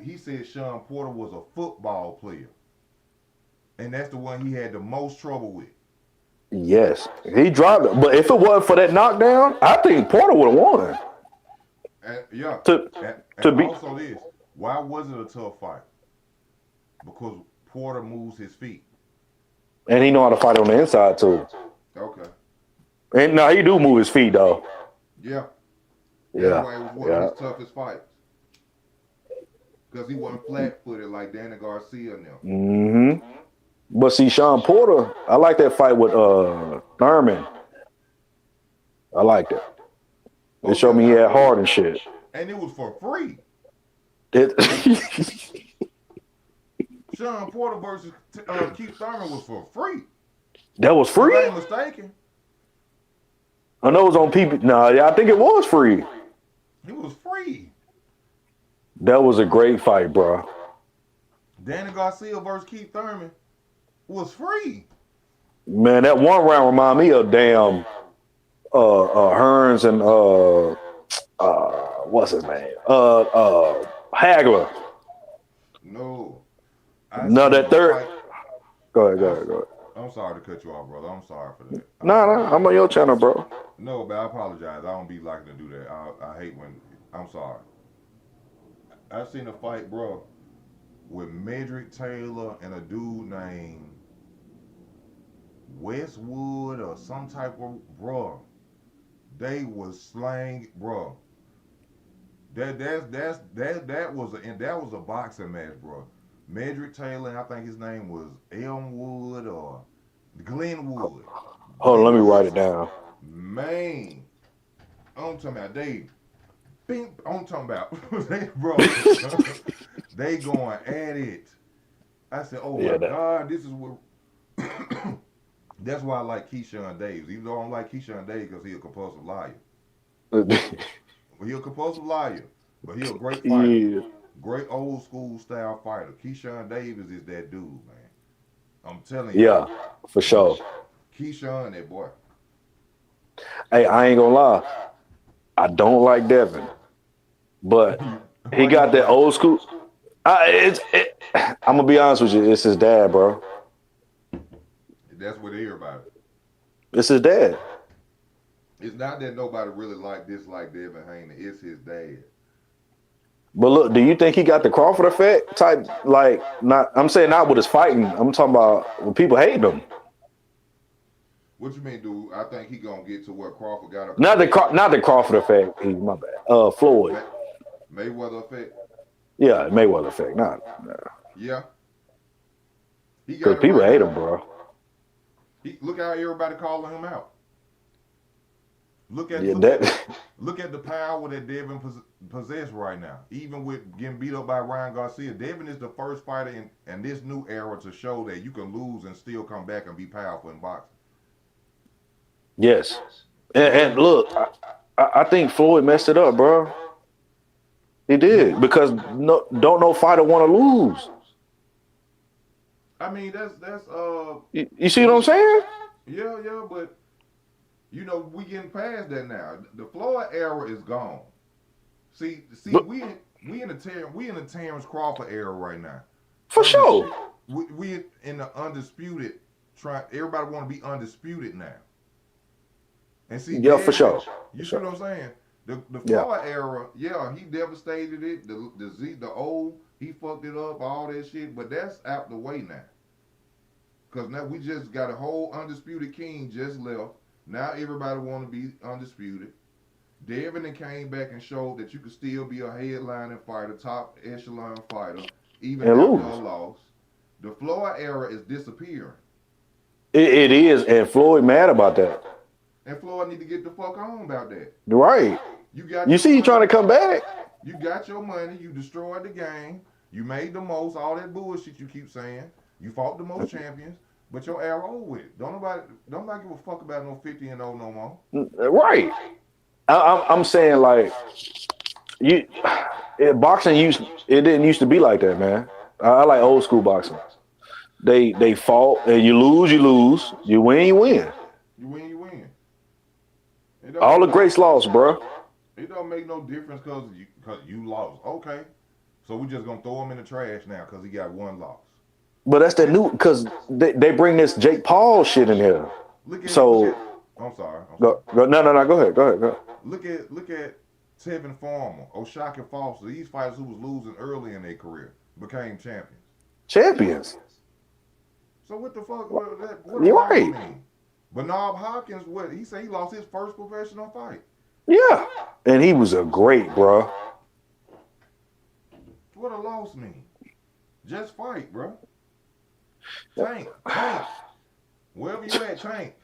He said Sean Porter was a football player, and that's the one he had the most trouble with. Yes, he dropped it. But if it wasn't for that knockdown, I think Porter would have won. And yeah, To and be also this, why was it a tough fight? Because Porter moves his feet. and he know how to fight on the inside too. Okay. And now he do move his feet though. Yeah. Yeah. That's why it was one of his toughest fights. Because he wasn't flat-footed like Danny Garcia and them. Mm-hmm. But see, Sean Porter, I like that fight with Thurman. I liked it. It showed me he had heart and shit. And it was for free. Sean Porter versus Keith Thurman was for free. That was free? If I ain't mistaken. I know it was on PP. No, yeah, I think it was free. It was free. That was a great fight, bro. Danny Garcia versus Keith Thurman was free. Man, that one round remind me of damn Hearns and what's his name? Hagler. No. No, that third. Go ahead. I'm sorry to cut you off, brother. I'm sorry for that. No, I'm on your channel, bro. No, but I apologize. I don't be liking to do that. I hate when. I'm sorry. I seen a fight, bro, with Medrick Taylor and a dude named Westwood or some type of They was slang, bro. That was a boxing match, bro. Medrick Taylor, I think his name was Elmwood or Glenwood. Hold on, let me write it down. Man, I'm talking about I'm talking about bro. They going at it. I said, oh my God, this is what. That's why I like Keyshawn Davis. Even though I don't like Keyshawn Davis because he's a compulsive liar. He's a compulsive liar, but he's a great fighter. Yeah. Great old school style fighter. Keyshawn Davis is that dude, man. I'm telling you. Yeah, for sure. Keyshawn, that boy. Hey, I ain't gonna lie. I don't like Devin, but he got that old school. I'm gonna be honest with you. It's his dad, bro. That's what they hear about it. It's his dad. It's not that nobody really dislike Devin Haney. It's his dad. But look, do you think he got the Crawford effect type? Like, not. I'm saying not with his fighting. I'm talking about when people hate him. What you mean, dude? I think he gonna get to where Crawford got. Not the Crawford effect. My bad. Floyd. Mayweather effect. Yeah, Mayweather effect. Nah. Yeah. Because people hate him, bro. Look how everybody calling him out. Look at the power that Devin possesses right now. Even with getting beat up by Ryan Garcia, Devin is the first fighter in this new era to show that you can lose and still come back and be powerful in boxing. Yes, and look, I think Floyd messed it up, bro. He did because don't no fighter want to lose. I mean, that's You see what I'm saying? Yeah, but you know we getting past that now. The Floyd era is gone. See, we in the Terrence Crawford era right now. For sure. We in the undisputed. Everybody want to be undisputed now. And see, yeah, for sure. You see what I'm saying? The Floyd era, yeah, he devastated it. The old, he fucked it up, all that shit. But that's out the way now. Because now we just got a whole undisputed king just left. Now everybody want to be undisputed. Devin came back and showed that you could still be a headlining fighter, top echelon fighter, even after a loss. The Floyd era is disappearing. It is, and Floyd mad about that. And Floyd need to get the fuck on about that. Right. You see you trying to come back. You got your money. You destroyed the game. You made the most. All that bullshit you keep saying. You fought the most champions. But your era over with. Don't nobody give a fuck about no 50-0 no more. Right. I'm saying like you, boxing it didn't used to be like that, man. I like old school boxing. They fought and you lose, you win, you win. You win, you win. It don't All make the no greats lost, bro. it don't make no difference cause you lost. Okay. So we just gonna throw him in the trash now because he got one loss. But that's that new because they bring this Jake Paul shit in here. Look So at I'm sorry. I'm sorry. go no, go ahead, go ahead. Look at Tevin Farmer, O'Shaquie Foster. These fighters who was losing early in their career became champions. Champions. So what the fuck? What a You're loss right. mean? Bernard Hopkins, what he said he lost his first professional fight. Yeah. And he was a great, bro. What a loss mean? Just fight, bro. Tank. Wherever you at, Tank.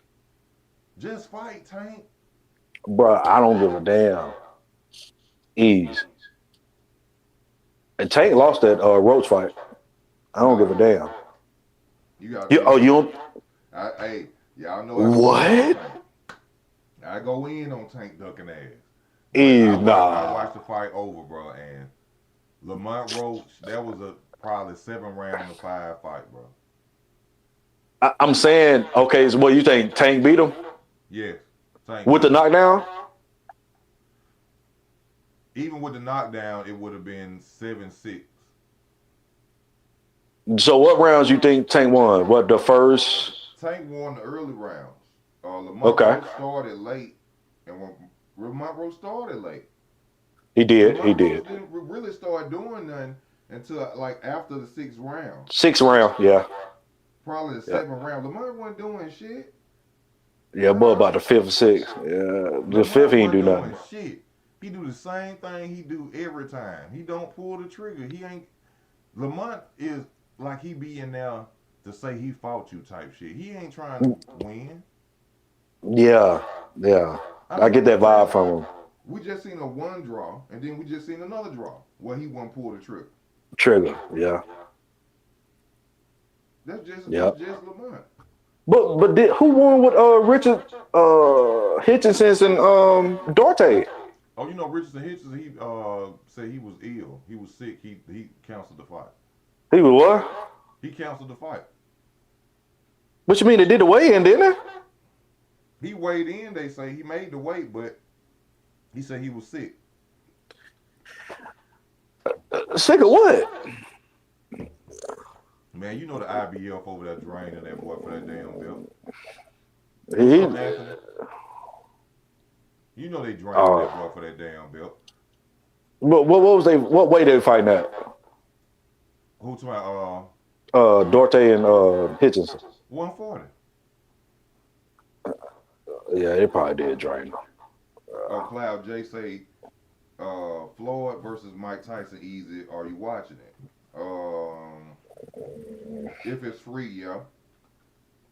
Just fight, Tank. Bro, I don't give a damn. Ease. And Tank lost that Roach fight. I don't give a damn. You got. You don't. Hey, y'all know What? I go in on Tank ducking ass. Ease, I watched the fight over, bro, and Lamont Roach. That was probably 7 round to 5 fight, bro. I'm saying, okay, so what you think? Tank beat him Yes, Tank with the knockdown? Even with the knockdown, it would have been 7-6. So what rounds you think Tank won? What, the first? Tank won the early rounds. Lamont Okay. Roach started late, and when Lamont Roach started late, He did. Roach didn't really start doing nothing until like after the 6th round. 6th round, yeah. Probably the 7th round. Lamont wasn't doing shit. Yeah, but about the 5th or 6th. Yeah, the 5th he ain't do nothing. Shit. He do the same thing he do every time. He don't pull the trigger. He ain't. Lamont is like he be in there to say he fought you type shit. He ain't trying to win. Yeah. I get that vibe from him. We just seen a 1 draw, and then we just seen another draw where he won't pull the trigger. Yeah. That's just Lamont. But who won with Richard Hitchins and Duarte? Oh, you know Richardson Hitchins, he said he was ill. He was sick. He canceled the fight. He was what? He canceled the fight. What you mean? They did the weigh-in, didn't He weighed in, they say. He made the weight, but he said he was sick. Sick of what? Man, you know the IBF over there draining that boy for that damn belt. You know they draining that boy for that damn belt. What weight they fighting at? Who's my Duarte and Hitchins. 140. Yeah, they probably did drain them. Cloud J say Floyd versus Mike Tyson easy. Are you watching it? If it's free, yeah.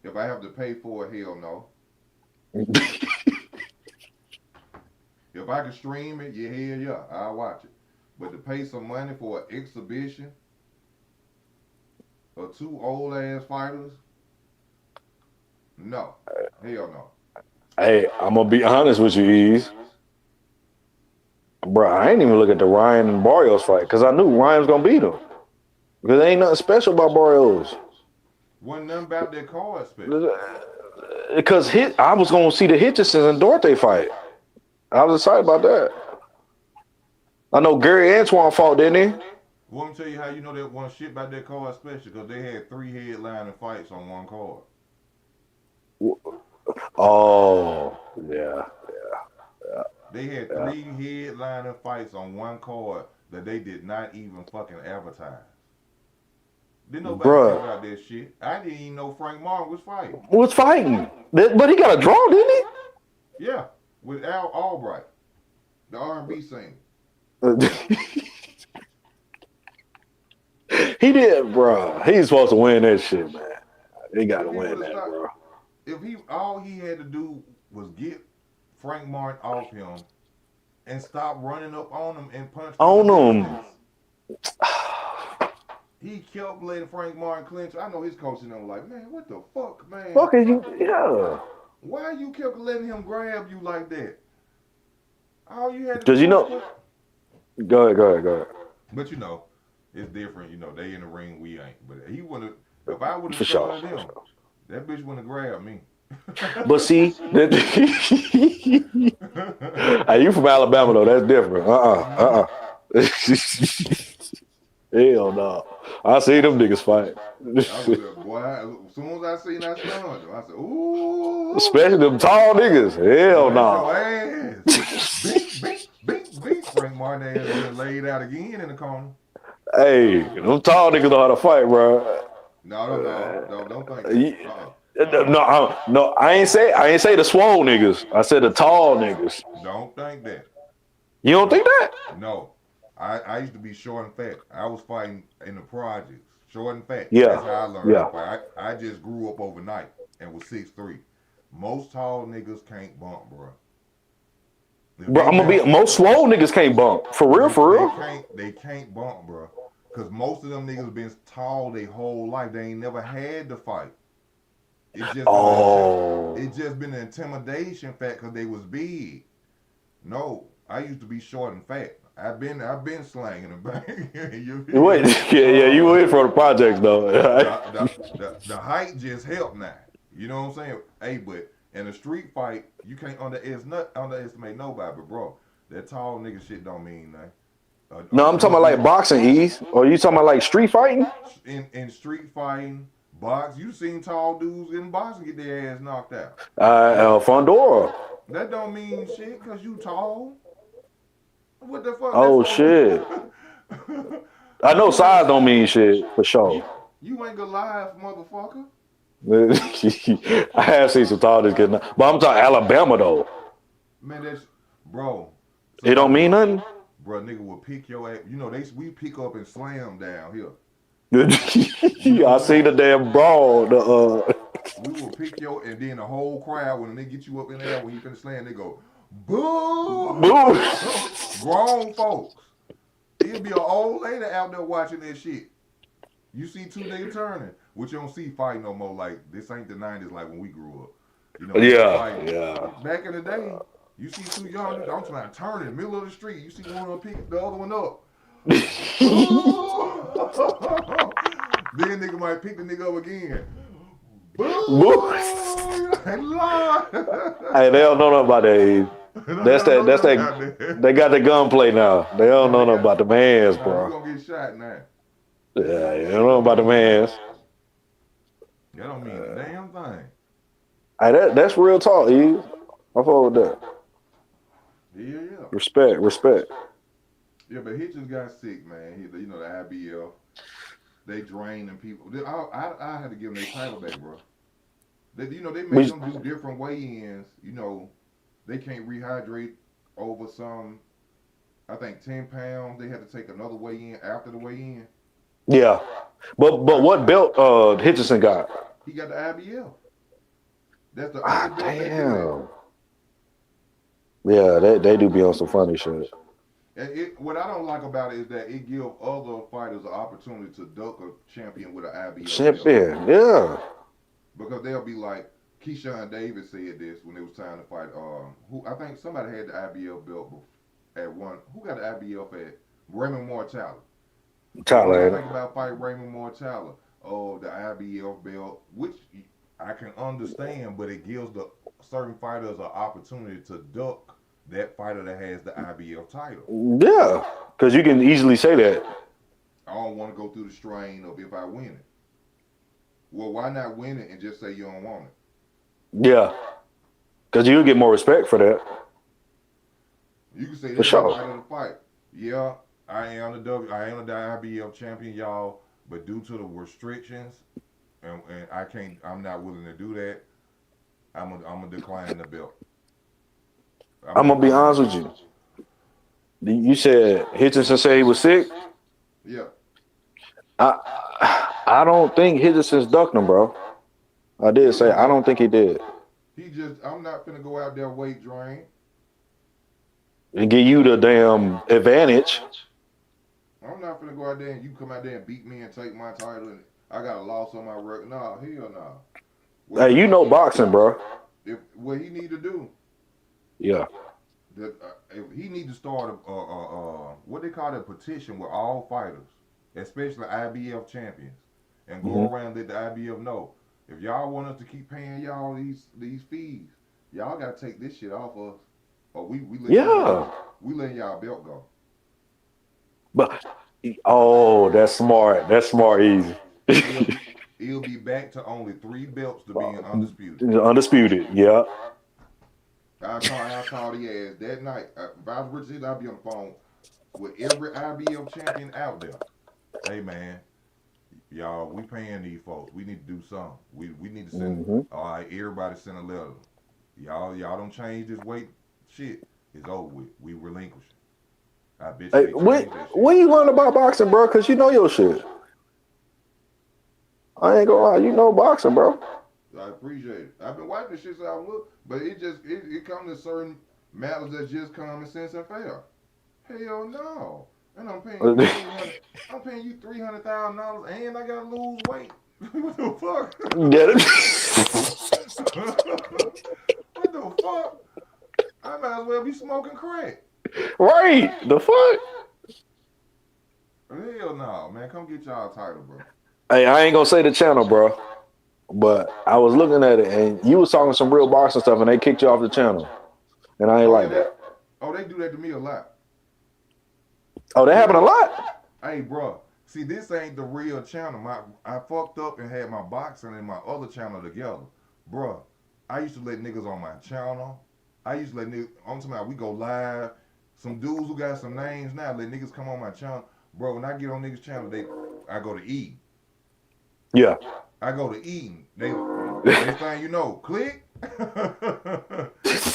If I have to pay for it, hell no. If I can stream it, yeah, I'll watch it. But to pay some money for an exhibition of 2 old ass fighters, no. Hell no. Hey, I'm gonna be honest with you, Ease. Bro, I ain't even look at the Ryan and Barrios fight because I knew Ryan was gonna beat him. Because there ain't nothing special about Barrios. Wasn't nothing about that card special. Because I was gonna see the Hitchins and Duarte fight. I was excited about that. I know Gary Antoine fought, didn't he? Well, let me tell you how you know that one shit about that card special, because they had 3 headlining fights on one card. Oh, yeah. They had 3 headlining fights on one card that they did not even fucking advertise. Didn't nobody care about that shit. I didn't even know Frank Martin was fighting. But he got a draw, didn't he? Yeah, with Al Albright, the R&B singer. He did, bro. He's supposed to win that shit, man. He got to win that, bro. If all he had to do was get Frank Martin off him and stop running up on him and punch on him. He kept letting Frank Martin clinch. I know his coaching them like, man, what the fuck, man? Fuck is you? Yeah. Why you kept letting him grab you like that? All you had to Because do was put. Go ahead. But it's different. They in the ring, we ain't. But he wouldn't. If I would have For sure. started him, that bitch wouldn't have grabbed me. But see, hey, you from Alabama though? That's different. Hell no. I see them niggas fight. Boy, as soon as I seen that stunned him, I said, ooh. Especially them tall niggas. Hell no. Ass. Beat. Frank Martin ass been laid out again in the corner. Hey, them tall niggas know how to fight, bro. No, don't think that. No, I ain't say the swole niggas. I said the tall niggas. Don't think that. You don't think that? No. I used to be short and fat. I was fighting in the projects. Short and fat. Yeah. That's how I learned to fight. I just grew up overnight and was 6'3". Most tall niggas can't bump, bro. Bro, I'm gonna be most swole niggas can't bump. For real. They can't bump, bro. Cause most of them niggas been tall their whole life. They ain't never had to fight. It's just been an intimidation fact because they was big. No, I used to be short and fat. I've been slanging them back. You went for the projects though. The height just helped now. You know what I'm saying? Hey, but in a street fight, you can't underestimate nobody. But bro, that tall nigga shit don't mean nothing. No, I'm talking about like boxing, Ease. Or you talking about like street fighting? In street fighting, box, you seen tall dudes in boxing get their ass knocked out. Fondora. That don't mean shit because you tall. What the fuck? Oh shit. I know size don't mean shit for sure. You ain't Goliath, motherfucker. I have seen some tall niggas getting knocked, but I'm talking Alabama though. Man, that's bro. It don't mean nothing. Bro, nigga will pick your ass. We pick up and slam down here. I see the damn brawl. We will pick and then the whole crowd, when they get you up in there, when you finish slam, they go, boo! Boo! Grown folks. It'll be an old lady out there watching that shit. You see two niggas turning, which you don't see fight no more. Like, this ain't the 90s like when we grew up. Yeah. Back in the day, you see two young niggas, I'm trying to turn in the middle of the street. You see one of them pick the other one up. Then nigga might pick the nigga up again. Hey, they don't know nothing about that. That's that. They got the gunplay now. They don't know nothing about the mans, bro. You gonna get shot now. Yeah, they don't know about the mans. That don't mean a damn thing. Hey, that's real talk, E. I follow with that. Yeah. Respect. Yeah, but Hitchins got sick, man. The IBF, they draining people. I had to give them their title back, bro. They make them do different weigh-ins. They can't rehydrate over some, I think 10 pounds. They had to take another weigh-in after the weigh-in. Yeah, but what belt Hitchison got? He got the IBF. That's the only belt. Damn. Yeah, they do be on some funny shit. And what I don't like about it is that it gives other fighters an opportunity to duck a champion with an IBF. Champion, yeah. Because they'll be like, Keyshawn Davis said this when it was time to fight. I think somebody had the IBF belt at one. Who got the IBF at? Raymond Mortalla. Tyler. I think about fighting Raymond Mortalla. Oh, the IBF belt, which I can understand, but it gives the certain fighters an opportunity to duck that fighter that has the IBF title. Yeah, because you can easily say that. I don't want to go through the strain of if I win it. Well, why not win it and just say you don't want it? Yeah, because you'll get more respect for that. You can say that's the fight of the fight. Yeah, I am the IBF champion, y'all, but due to the restrictions, and I'm not willing to do that. I'm gonna decline the belt. I'm gonna be honest with you. You said Hitchison said he was sick. Yeah. I don't think Hitchison's ducked him, bro. I did say I don't think he did. I'm not finna go out there weight drain. And give you the damn advantage. I'm not finna go out there and you come out there and beat me and take my title and I got a loss on my record. Nah, hell nah. Hey, you know boxing, bro. If what he need to do, Yeah. that if he need to start what they call a petition with all fighters, especially IBF champions, and Hmm. go around let the IBF know if y'all want us to keep paying y'all these fees, y'all gotta take this shit off us, or we letting Yeah. y'all we letting y'all belt go. But oh, that's smart. That's smart. Easy. It'll be it'll be back to only 3 belts to being undisputed. Undisputed. Yeah. I call the ass that night. If I was Richard, I'd be on the phone with every IBF champion out there. Hey man, y'all, we paying these folks. We need to do something. We need to send. Hmm. All right, everybody send a letter. Y'all don't change this weight. Shit, it's over with. We relinquish. I bet you Hey, they when change that shit. when you learn about boxing, bro? Because you know your shit. I ain't gonna lie, you know boxing, bro. I appreciate it. I've been watching this shit since I was little, but it comes to certain matters that just common sense and fair. Hell no. And I'm paying you 300. I'm paying you $300,000, and I gotta lose weight. What the fuck? Get it? What the fuck? I might as well be smoking crack. Right. The fuck? Hell no, man. Come get y'all title, bro. Hey, I ain't gonna say the channel, bro. But I was looking at it, and you was talking some real boxing stuff, and they kicked you off the channel, and I ain't Oh yeah, like that. they do that to me a lot. Oh, that They happened a do. lot. Hey, bro. See, this ain't the real channel. I fucked up and had my boxing and my other channel together, bro. I used to let niggas on my channel. I used to let niggas. I'm talking about we go live. Some dudes who got some names now let niggas come on my channel, bro. When I get on niggas channel, I go to eating. Yeah. I go to eating. Next thing you know, click.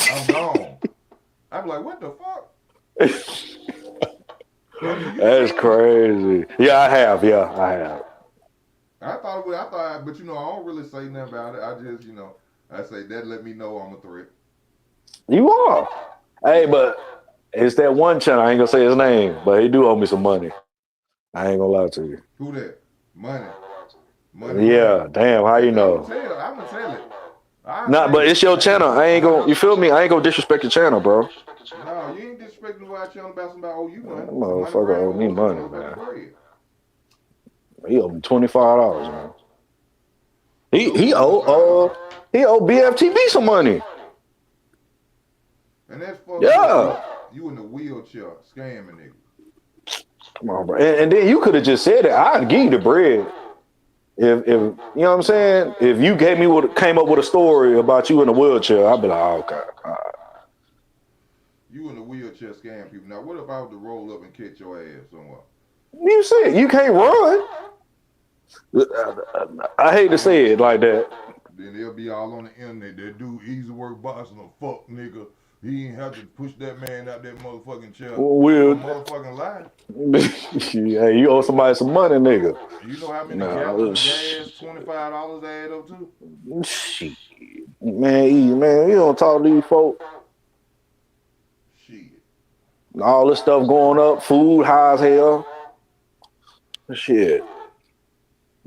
I'm gone. I be like, what the fuck? You That's seen it? crazy. Yeah, I have. Yeah, I have. I thought, but I don't really say nothing about it. I just, I say that let me know I'm a threat. You are. Hey, Yeah. but it's that one channel. I ain't gonna say his name, but he do owe me some money. I ain't gonna lie to you. Who that? Money. Money. Yeah. Damn. How you I'm gonna know? tell. I'm gonna tell it. I Nah, but say, it's your channel. I ain't gonna. You feel me? I ain't gonna disrespect your channel, bro. no, you ain't disrespecting who I channel about somebody owe you That money. Money motherfucker Brown owe me owes you money, man. motherfucking bread. He owe me $25, man. He He owed he you owe $25. he owe BFTV some money. And that's fucked up. Yeah. You in the wheelchair scamming nigga. Come on, bro. And then you could have just said it. I'd give you the bread. If you know what I'm saying? If you came up with a story about you in a wheelchair, I'd be like, oh, okay. You in the wheelchair scam people. Now what if I was to roll up and catch your ass somewhere? You said you can't run. I hate to Then say it like that. then they'll be all on the internet. That dude easy work boxing a fuck nigga. He ain't have to push that man out that motherfucking chair. No Weird. motherfucking lie. Hey, you owe somebody some money, nigga. You know how many gallons No, of gas $25 add up to? shit, man, easy, man. You don't talk to these folk. Shit. All this stuff going up, food high as hell. Shit.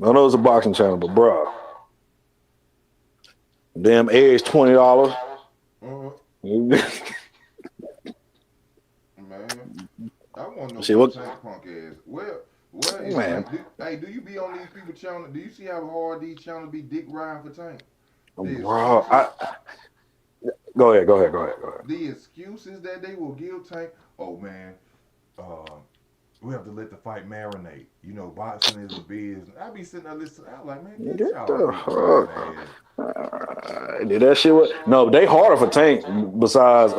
I know it's a boxing channel, but bruh, damn eggs $20. Uh, man. I want to know Shit, where what, Tank Punk is. Where is man, Tank? Hey, do you be on these people channel? Do you see how hard these channels be dick riding for Tank? The bro? excuses, Go ahead, go ahead, go ahead, go ahead. the excuses that they will give Tank. Oh man, uh, we have to let the fight marinate. Boxing is a business. I be sitting there listening. I'm like, man, get Get y'all the dick riding fuck. ass. Did that shit? No, they harder for Tank besides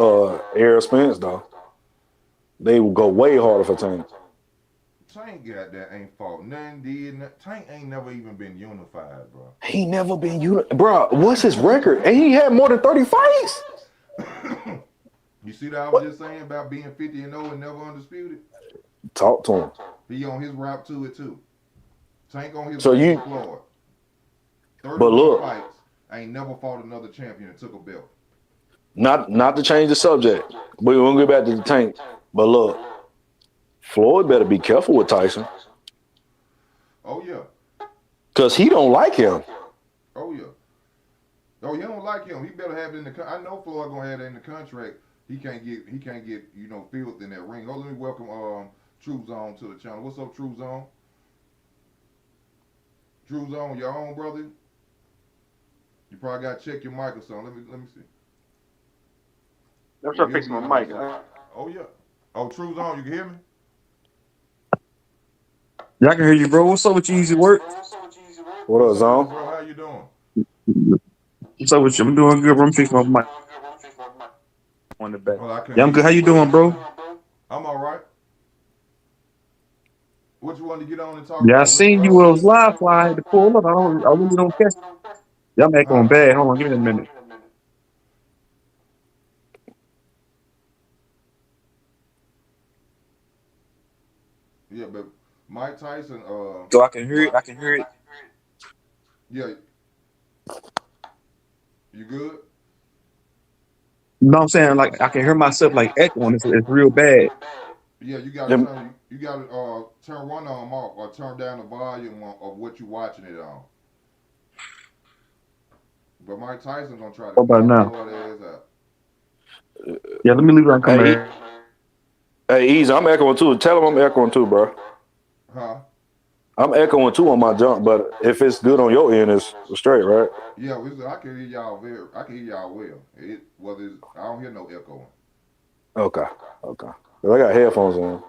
Air Spence though. They will go way harder for Tank. Tank got that ain't fought nothing. Tank ain't never even been unified, bro. He never been bro. What's his record? And he had more than 30 fights. You see that I was What? just saying about being 50-0 and never undisputed? Talk to him. He on his route to it too. Tank on his So way to you, Floyd. but 31 look, fights. Ain't never fought another champion and took a belt. not to change the subject. We won't get back to the Tank. But look, Floyd better be careful with Tyson Oh yeah, because he don't like him. oh yeah. Oh, you don't like him. He better have it in the. I know Floyd gonna have that in the contract. He can't get filth in that ring. Oh, let me welcome True Zone to the channel. What's up, True Zone? True Zone, your own brother. You probably got to check your mic or something. Let me see. I'm Yeah, trying to he'll fix be my on. mic. So, oh yeah. Oh, True Zone, you can hear me? Yeah, I can hear you, bro. What's up with you, Easy Work? What What's up, up with you, Zone? bro? How you doing? What's up with you? I'm doing good, bro. I'm fixing my mic on the back. Oh, I can't Yeah, I'm hear good. you How too you well. doing, bro? I'm all right. What you want to get on and talk Yeah, I about? seen you was live, so I had to pull up. I really don't catch. Yeah, I'm echoing Huh? bad. Hold on, give me a minute. Yeah, but Mike Tyson. So I can hear it. I can hear it. Yeah, you good? You know what I'm saying? Like I can hear myself like echoing. It's real bad. Yeah, you got to Them- turn. You got to turn one arm off or turn down the volume of what you watching it on. But Mike Tyson gonna try to What about knock now? Floyd ass out. Yeah, let me leave it and come Hey, back. hey, Easy, I'm echoing too. Tell him I'm echoing too, bro. Huh? I'm echoing too on my jump, but if it's good on your end, it's straight, right? Yeah, I can hear y'all very. I can hear y'all well. Whether it's, I don't hear no echoing. Okay, okay. 'Cause I got headphones on.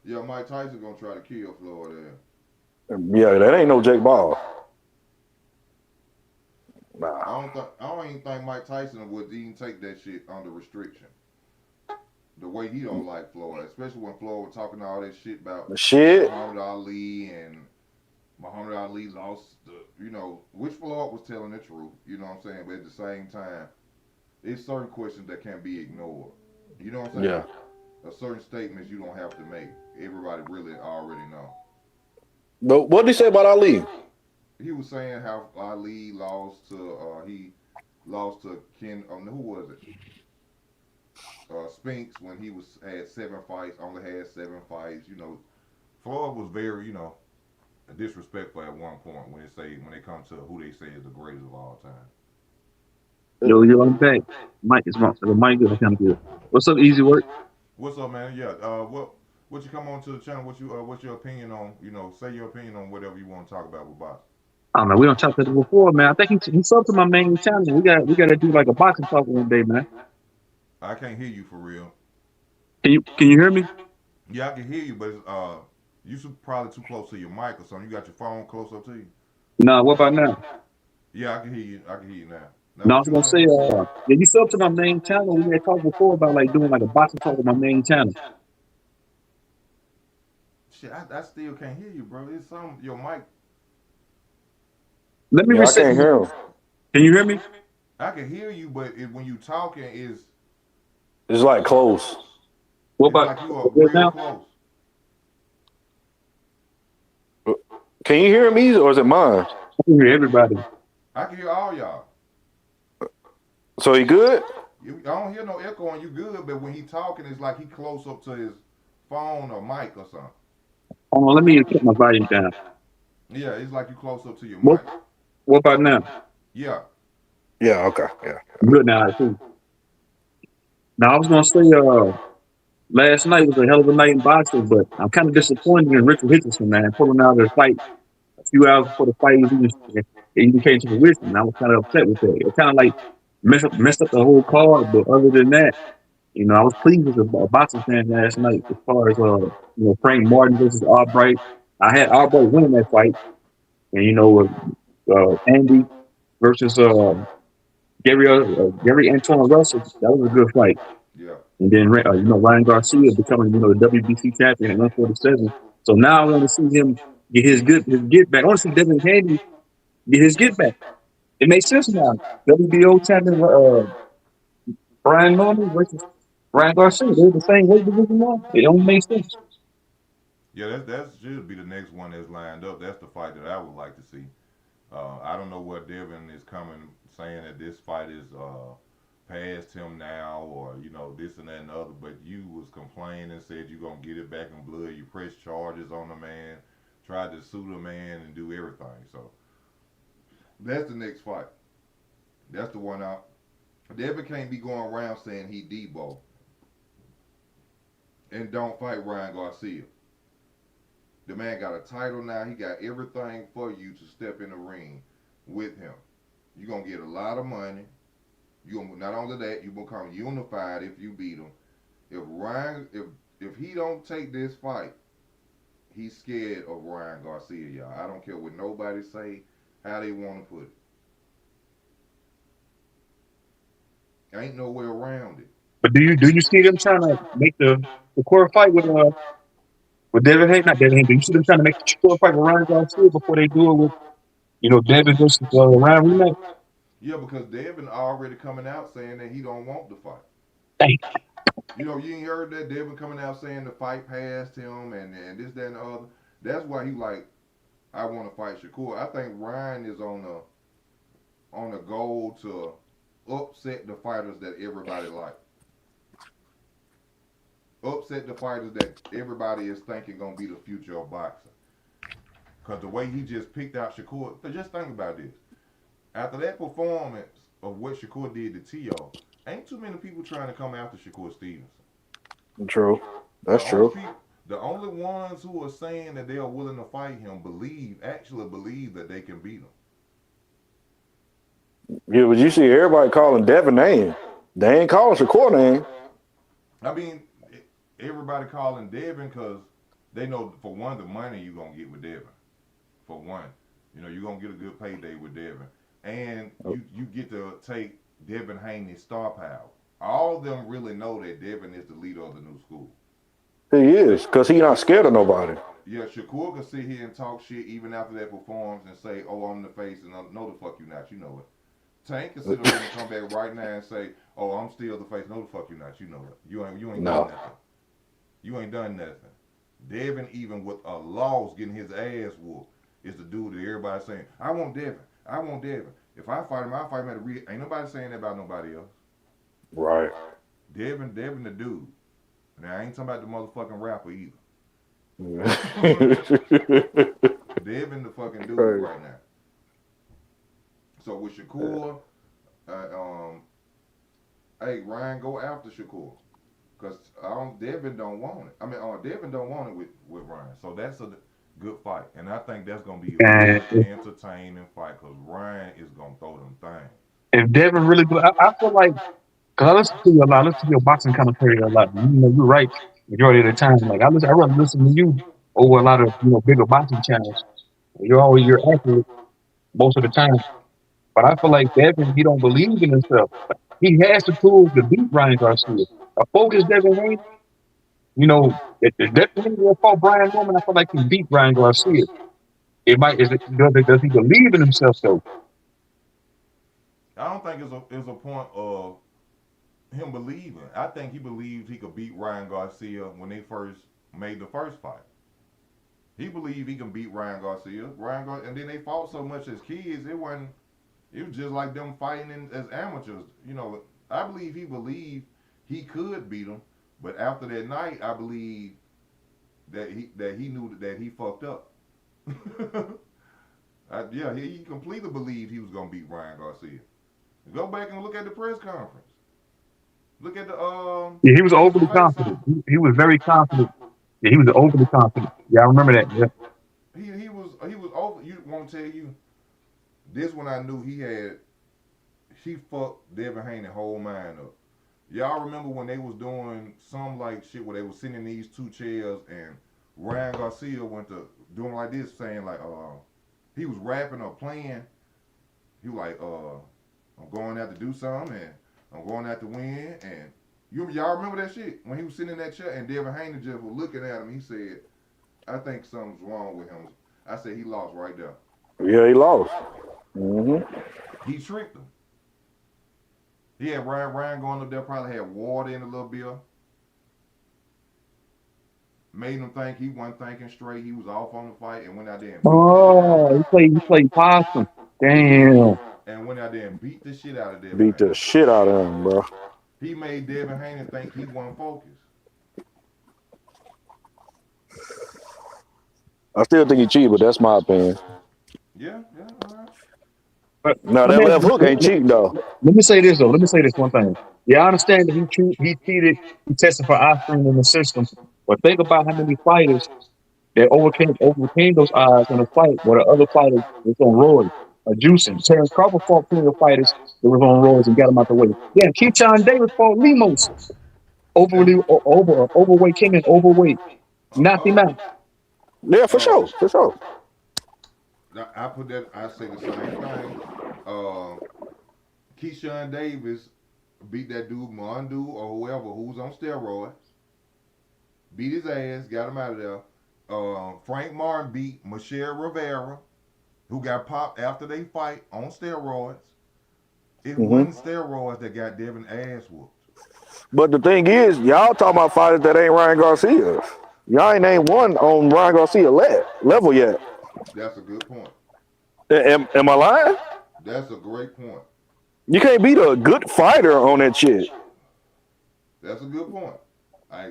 Yeah, Mike Tyson gonna try to kill Floyd ass. Yeah, that ain't no Jake Ball. Nah. I don't even think Mike Tyson would even take that shit under restriction. The way he don't like Floyd, especially when Floyd was talking all that shit about Shit. Muhammad Ali and Muhammad Ali lost which Floyd was telling the truth, you know what I'm saying? But at the same time, it's certain questions that can't be ignored. You know what I'm saying? Yeah. Certain statements you don't have to make. Everybody really already know. But what did he say about Ali? He was saying how Ali lost to he lost to Ken. Who was it? Spinks when he was had 7 fights. Only had 7 fights. Floyd was very disrespectful at one point when they come to who they say is the greatest of all time. Yo, I'm back. Mike is the mic is kind of good. What's up, Easy Work? What's up, man? Yeah. What you come on to the channel? What's your opinion on? Say your opinion on whatever you want to talk about with boxing. I don't know. We don't talk to this before, man. I think he's up to my main channel. We got to do like a boxing talk one day, man. I can't hear you for real. Can you hear me? Yeah, I can hear you, but you probably too close to your mic or something. You got your phone close up to you. Nah. What about now? Yeah, I can hear you. I can hear you now. Now No, I what was you gonna saying? say, yeah, you sub to my main channel. We had talked before about like doing like a boxing talk on my main channel. Shit, I still can't hear you, bro. It's some your mic. Let me Yeah, I reset. can't hear him. Can you hear me? I can hear you, but when you talking, It's like close. What it's about like you are good real now? close. Can you hear me or is it mine? I can hear everybody. I can hear all y'all. So he good? I don't hear no echo on you good, but when he talking, it's like he close up to his phone or mic or something. Hold on, let me put my volume down. Yeah, it's like you close up to your What mic. What about now? Yeah. Yeah, okay. Yeah. Good now, I think. Now I was gonna say, last night was a hell of a night in boxing, but I'm kind of disappointed in Richard Hitchins, man, pulling out of the fight a few hours before the fight even came to fruition. And I was kind of upset with that. It kind of like messed up the whole card. But other than that, I was pleased as a boxing fan last night as far as Frank Martin versus Albright. I had Albright winning that fight, and Andy versus Gary Antoine Russell. That was a good fight. Yeah. And then Ryan Garcia becoming the WBC champion at 147. So now I want to see him get his get back. I want to see Devin Haney get his get back. It makes sense now. WBO champion Brian Norman versus Ryan Garcia. They're the same weight division now. It only makes sense. Yeah, that should be the next one that's lined up. That's the fight that I would like to see. I don't know what Devin is coming saying that this fight is past him now, or this and that and the other. But you was complaining, said you gonna get it back in blood. You pressed charges on the man, tried to sue the man and do everything. So that's the next fight. That's the one out. Devin can't be going around saying he Deebo and don't fight Ryan Garcia. The man got a title now. He got everything for you to step in the ring with him. You're gonna get a lot of money. You gonna, not only that, you become unified if you beat him. If he don't take this fight, he's scared of Ryan Garcia, y'all. I don't care what nobody say, how they want to put it. Ain't no way around it. But do you see them trying to make the core fight with Devin Haney? Not Devin Haney. Do you see them trying to make the core fight with Ryan Garcia before they do it with Devin versus Ryan rematch? Yeah, because Devin already coming out saying that he don't want the fight. Dang. You ain't heard that Devin coming out saying the fight passed him and this, that, and the other. That's why he like, I want to fight Shakur. I think Ryan is on a goal to upset the fighters that everybody like. Upset the fighters that everybody is thinking gonna be the future of boxing. Cause the way he just picked out Shakur, just think about this. After that performance of what Shakur did to T.O., ain't too many people trying to come after Shakur Stevenson. True. The That's only true. people, the only ones who are saying that they are willing to fight him actually believe that they can beat him. Yeah, but you see everybody calling Devin name. They ain't calling Shakur name. I mean, everybody calling Devin because they know for one the money you gonna get with Devin. For one, you're gonna get a good payday with Devin, and you get to take Devin Haney's star power. All of them really know that Devin is the leader of the new school. He is, because he not scared of nobody. Yeah, Shakur can sit here and talk shit even after that performance and say, "Oh, I'm the face," and no, the fuck you not. You know it. Tank can sit up and come back right now and say, "Oh, I'm still the face." No, the fuck you not. You know it. You ain't done No. nothing. You ain't done nothing. Devin, even with a loss, getting his ass whooped, is the dude that everybody's saying, "I want Devin. I want Devin. If I fight him, I'll fight him at a real." Ain't nobody saying that about nobody else. Right. Devin, the dude. Now I ain't talking about the motherfucking rapper either. Devin, the fucking dude Right. right now. So with Shakur, hey Ryan, go after Shakur. Cause Devin don't want it. I mean, Devin don't want it with Ryan. So that's a good fight, and I think that's gonna be a And good, entertaining fight. Cause Ryan is gonna throw them things. if Devin really do, I feel like because I listen to you a lot, I listen to your boxing commentary a lot. You're right majority of the time. Like I rather listen to you over a lot of bigger boxing channels. You're accurate most of the time. But I feel like Devin, he don't believe in himself. He has the tools to beat Ryan Garcia. A focused Devin Haney, if Devin Haney will fought Brian Norman, I feel like he beat Ryan Garcia. It might does he believe in himself though? I don't think it's a point of him believing. I think he believed he could beat Ryan Garcia when they first made the first fight. He believed he can beat Ryan Garcia. And then they fought so much as kids. It wasn't. It was just like them fighting as amateurs. I believe he believed he could beat him, but after that night, I believe that he knew that he fucked up. Yeah, he completely believed he was gonna beat Ryan Garcia. Go back and look at the press conference. Look at the Yeah, he was face to overly face. confident. He was very confident. Yeah, he was overly confident. Yeah, I remember that. Yeah. He was over. You won't tell you this one. I knew he fucked Devin Haney whole mind up. Y'all remember when they was doing some like shit where they was sitting in these two chairs and Ryan Garcia went to doing like this, saying like he was rapping or playing. He was like I'm going out to do something and I'm going out to win and y'all remember that shit when he was sitting in that chair and Devin Haney just was looking at him. He said, "I think something's wrong with him." I said he lost right there. Yeah, he lost. Hmm. He tricked him. He had Ryan going up there, probably had water in a little bit. Made him think he wasn't thinking straight. He was off on the fight and went out there and beat the shit out of Oh, him. he played possum. Damn. and went out there and beat the shit out of Devin Beat the Haney. shit out of him, bro. He made Devin Haney think he wasn't focused. I still think he cheated, but that's my opinion. Yeah, all right. But No, let that me, left hook ain't cheating though. let me say this though. Let me say this one thing. Yeah, I understand that he cheated. He tested for aspirin in the system. But think about how many fighters that overcame those odds in a fight where the other fighter was on roids or juicing. Terrence Crawford fought plenty of fighters that was on roids and got him out the way. Yeah, Keyshawn Davis fought Lemos, overweight, came in overweight, knocked him out. Yeah, for sure, for sure. I put that. I say the same thing. Uh, Keyshawn Davis beat that dude Mondu or whoever who's on steroids. Beat his ass, got him out of there. Frank Martin beat Michelle Rivera, who got popped after they fight on steroids. It wasn't steroids that got Devin ass whooped. But the thing is, y'all talking about fighters that ain't Ryan Garcia. Y'all ain't named one on Ryan Garcia level yet. That's a good point. Am I lying? That's a great point. You can't beat a good fighter on that shit. That's a good point. I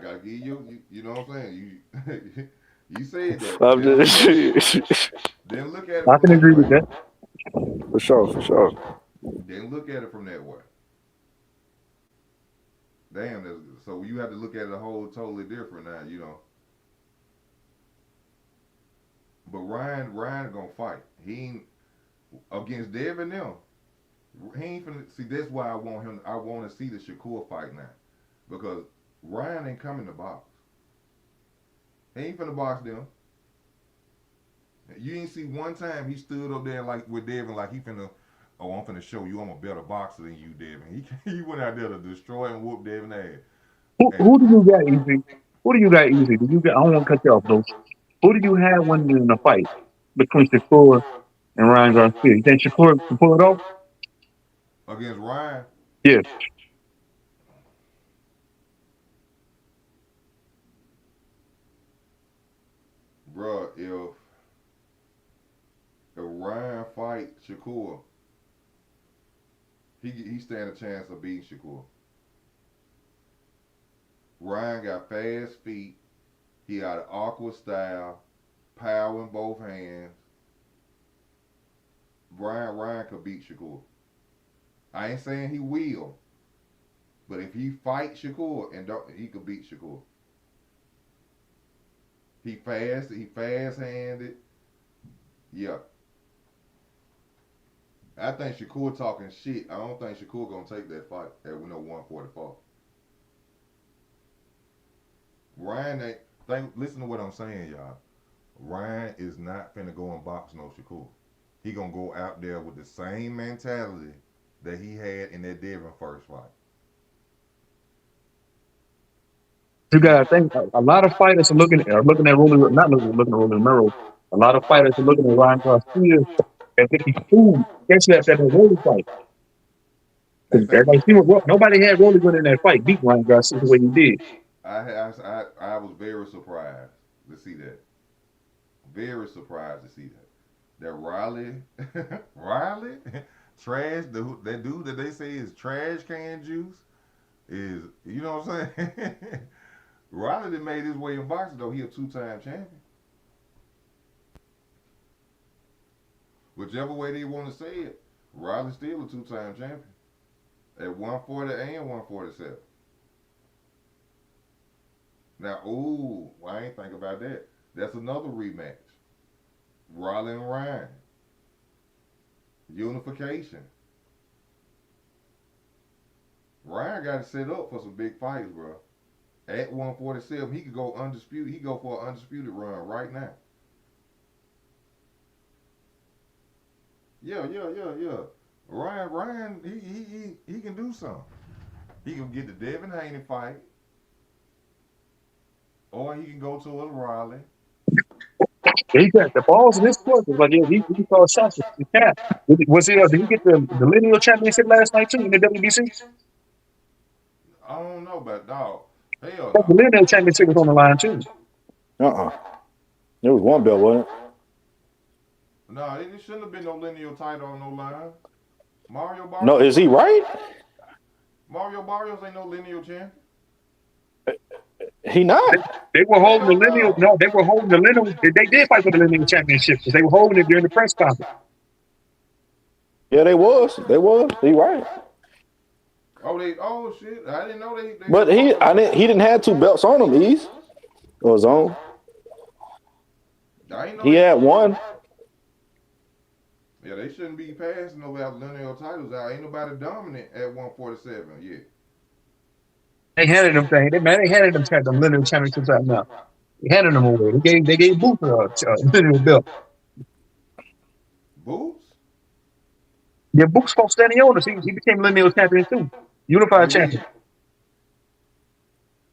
gotta give you know what I'm saying. You said that. I'm just Then look at it I from can that agree way. with that. for sure, for sure. Then look at it from that way. Damn, so you have to look at it a whole totally different now, you know. But Ryan gonna fight. He ain't against Devin them. He ain't finna see. That's why I want him. I want to see the Shakur fight now, because Ryan ain't coming to box. He ain't finna box them. You ain't see one time he stood up there like with Devin, like he finna. Oh, I'm finna show you I'm a better boxer than you, Devin. He went out there to destroy and whoop Devin ass. Who do you got easy? Who do you got easy? Do you got? I don't want to cut you off though. Who do you have winning in a fight between Shakur and Ryan Garcia? You think Shakur can pull it off? Against Ryan, Yeah. bruh, if Ryan fight Shakur, he stand a chance of beating Shakur. Ryan got fast feet. He got an awkward style, power in both hands. Ryan could beat Shakur. I ain't saying he will, but if he fight Shakur and don't, he could beat Shakur. He fast handed. Yeah. I think Shakur talking shit. I don't think Shakur gonna take that fight at 144. Ryan ain't listen to what I'm saying, y'all. Ryan is not finna go and box no Shakur. He gonna go out there with the same mentality that he had in that Devin first fight. You got to think a lot of fighters are looking at Rolling, not looking at Rolling Mero. A lot of fighters are looking at Ryan Garcia as if he's food. Especially after that Rolling fight. Hey, Everybody see what nobody had Rolling winning that fight, beat Ryan Garcia the way he did. I was very surprised to see that. Very surprised to see that. That Riley, trash. That dude that they say is trash can juice is, you know what I'm saying? Riley that made his way in boxing though. He a 2-time champion. Whichever way they want to say it, Riley's still a 2-time champion at 140 and 147. Now, I ain't think about that. That's another rematch. Riley and Ryan. Unification. Ryan got to set up for some big fights, bro. At 147, he could go undisputed. He go for an undisputed run right now. Yeah. Ryan, he can do something. He can get the Devin Haney fight, or he can go to a Riley. He got the balls in his court. Like, yeah, he called shots with the cat. Did he get the lineal championship last night too in the WBC? I don't know about dog. Hell The no. lineal championship was on the line too. There was one belt, wasn't it? Nah, it shouldn't have been no lineal title on no line. Mario No, Barrios is he ain't right? Mario Barrios ain't no lineal champion. He They, not. they were holding the Hell lineal. no. No, they were holding the lineal. They did fight for the lineal championship because they were holding it during the press conference. Yeah, they was. They was. He right. Oh shit. I didn't know they But were holding it. he didn't have two belts on him. Ease or his own. I ain't know He they had one. Yeah, they shouldn't be passing no lineal titles out. Ain't nobody dominant at 147 yet. They handed them things. They handed them lineal championships out now. They handed them away. They gave Booth a lineal belt. Boots? Yeah, Booth's supposed to stand on us. He became lineal champion too, Oh unified yeah. champion.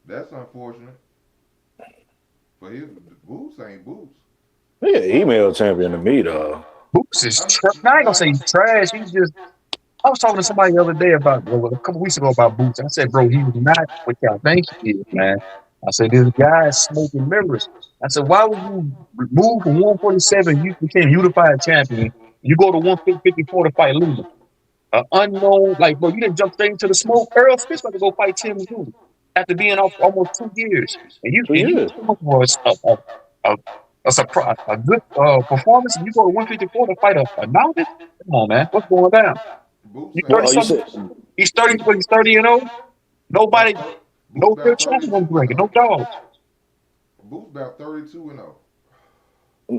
That's unfortunate. For his Boots ain't Boots. He an email champion to me though. Booth's is I'm now I ain't gonna say not he's trash. He's just. I was talking to somebody the other day about, well, a couple weeks ago about Boots. I said, bro, he's not what y'all think he is, man. I said, this guy is smoking mirrors. I said, why would you move from 147? You became unified champion. You go to 154 to fight Luna. Unknown, like, bro, you didn't jump straight into the smoke. Earl Spence about to go fight Tim Zoo after being off almost 2 years.2 And you years. come up for a surprise, a good performance, and you go to 154 to fight a novice? Come on, man. What's going down? Boots He's ain't 30 Well, you something. said, He's 30, but he's 30 and 0. Nobody, about Boots no real about champion 32 gonna and bring it. 0. No dogs. Boots about 32 and 0.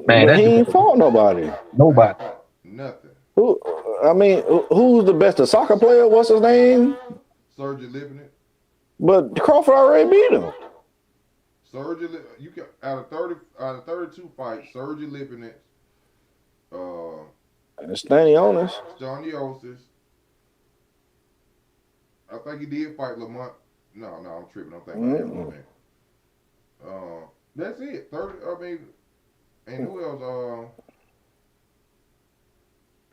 Man, but he that dude, ain't fought nobody. nobody. Ain't fought nothing. Who? I mean, who's the best? The soccer player? What's his name? Sergey living it. But Crawford already beat him. You can out of 32 fights, Sergey living it. And Stanionis. Staniosis. I think he did fight Lamont. No, I'm tripping. I'm thinking about that man. That's it. 30. I mean, and who else?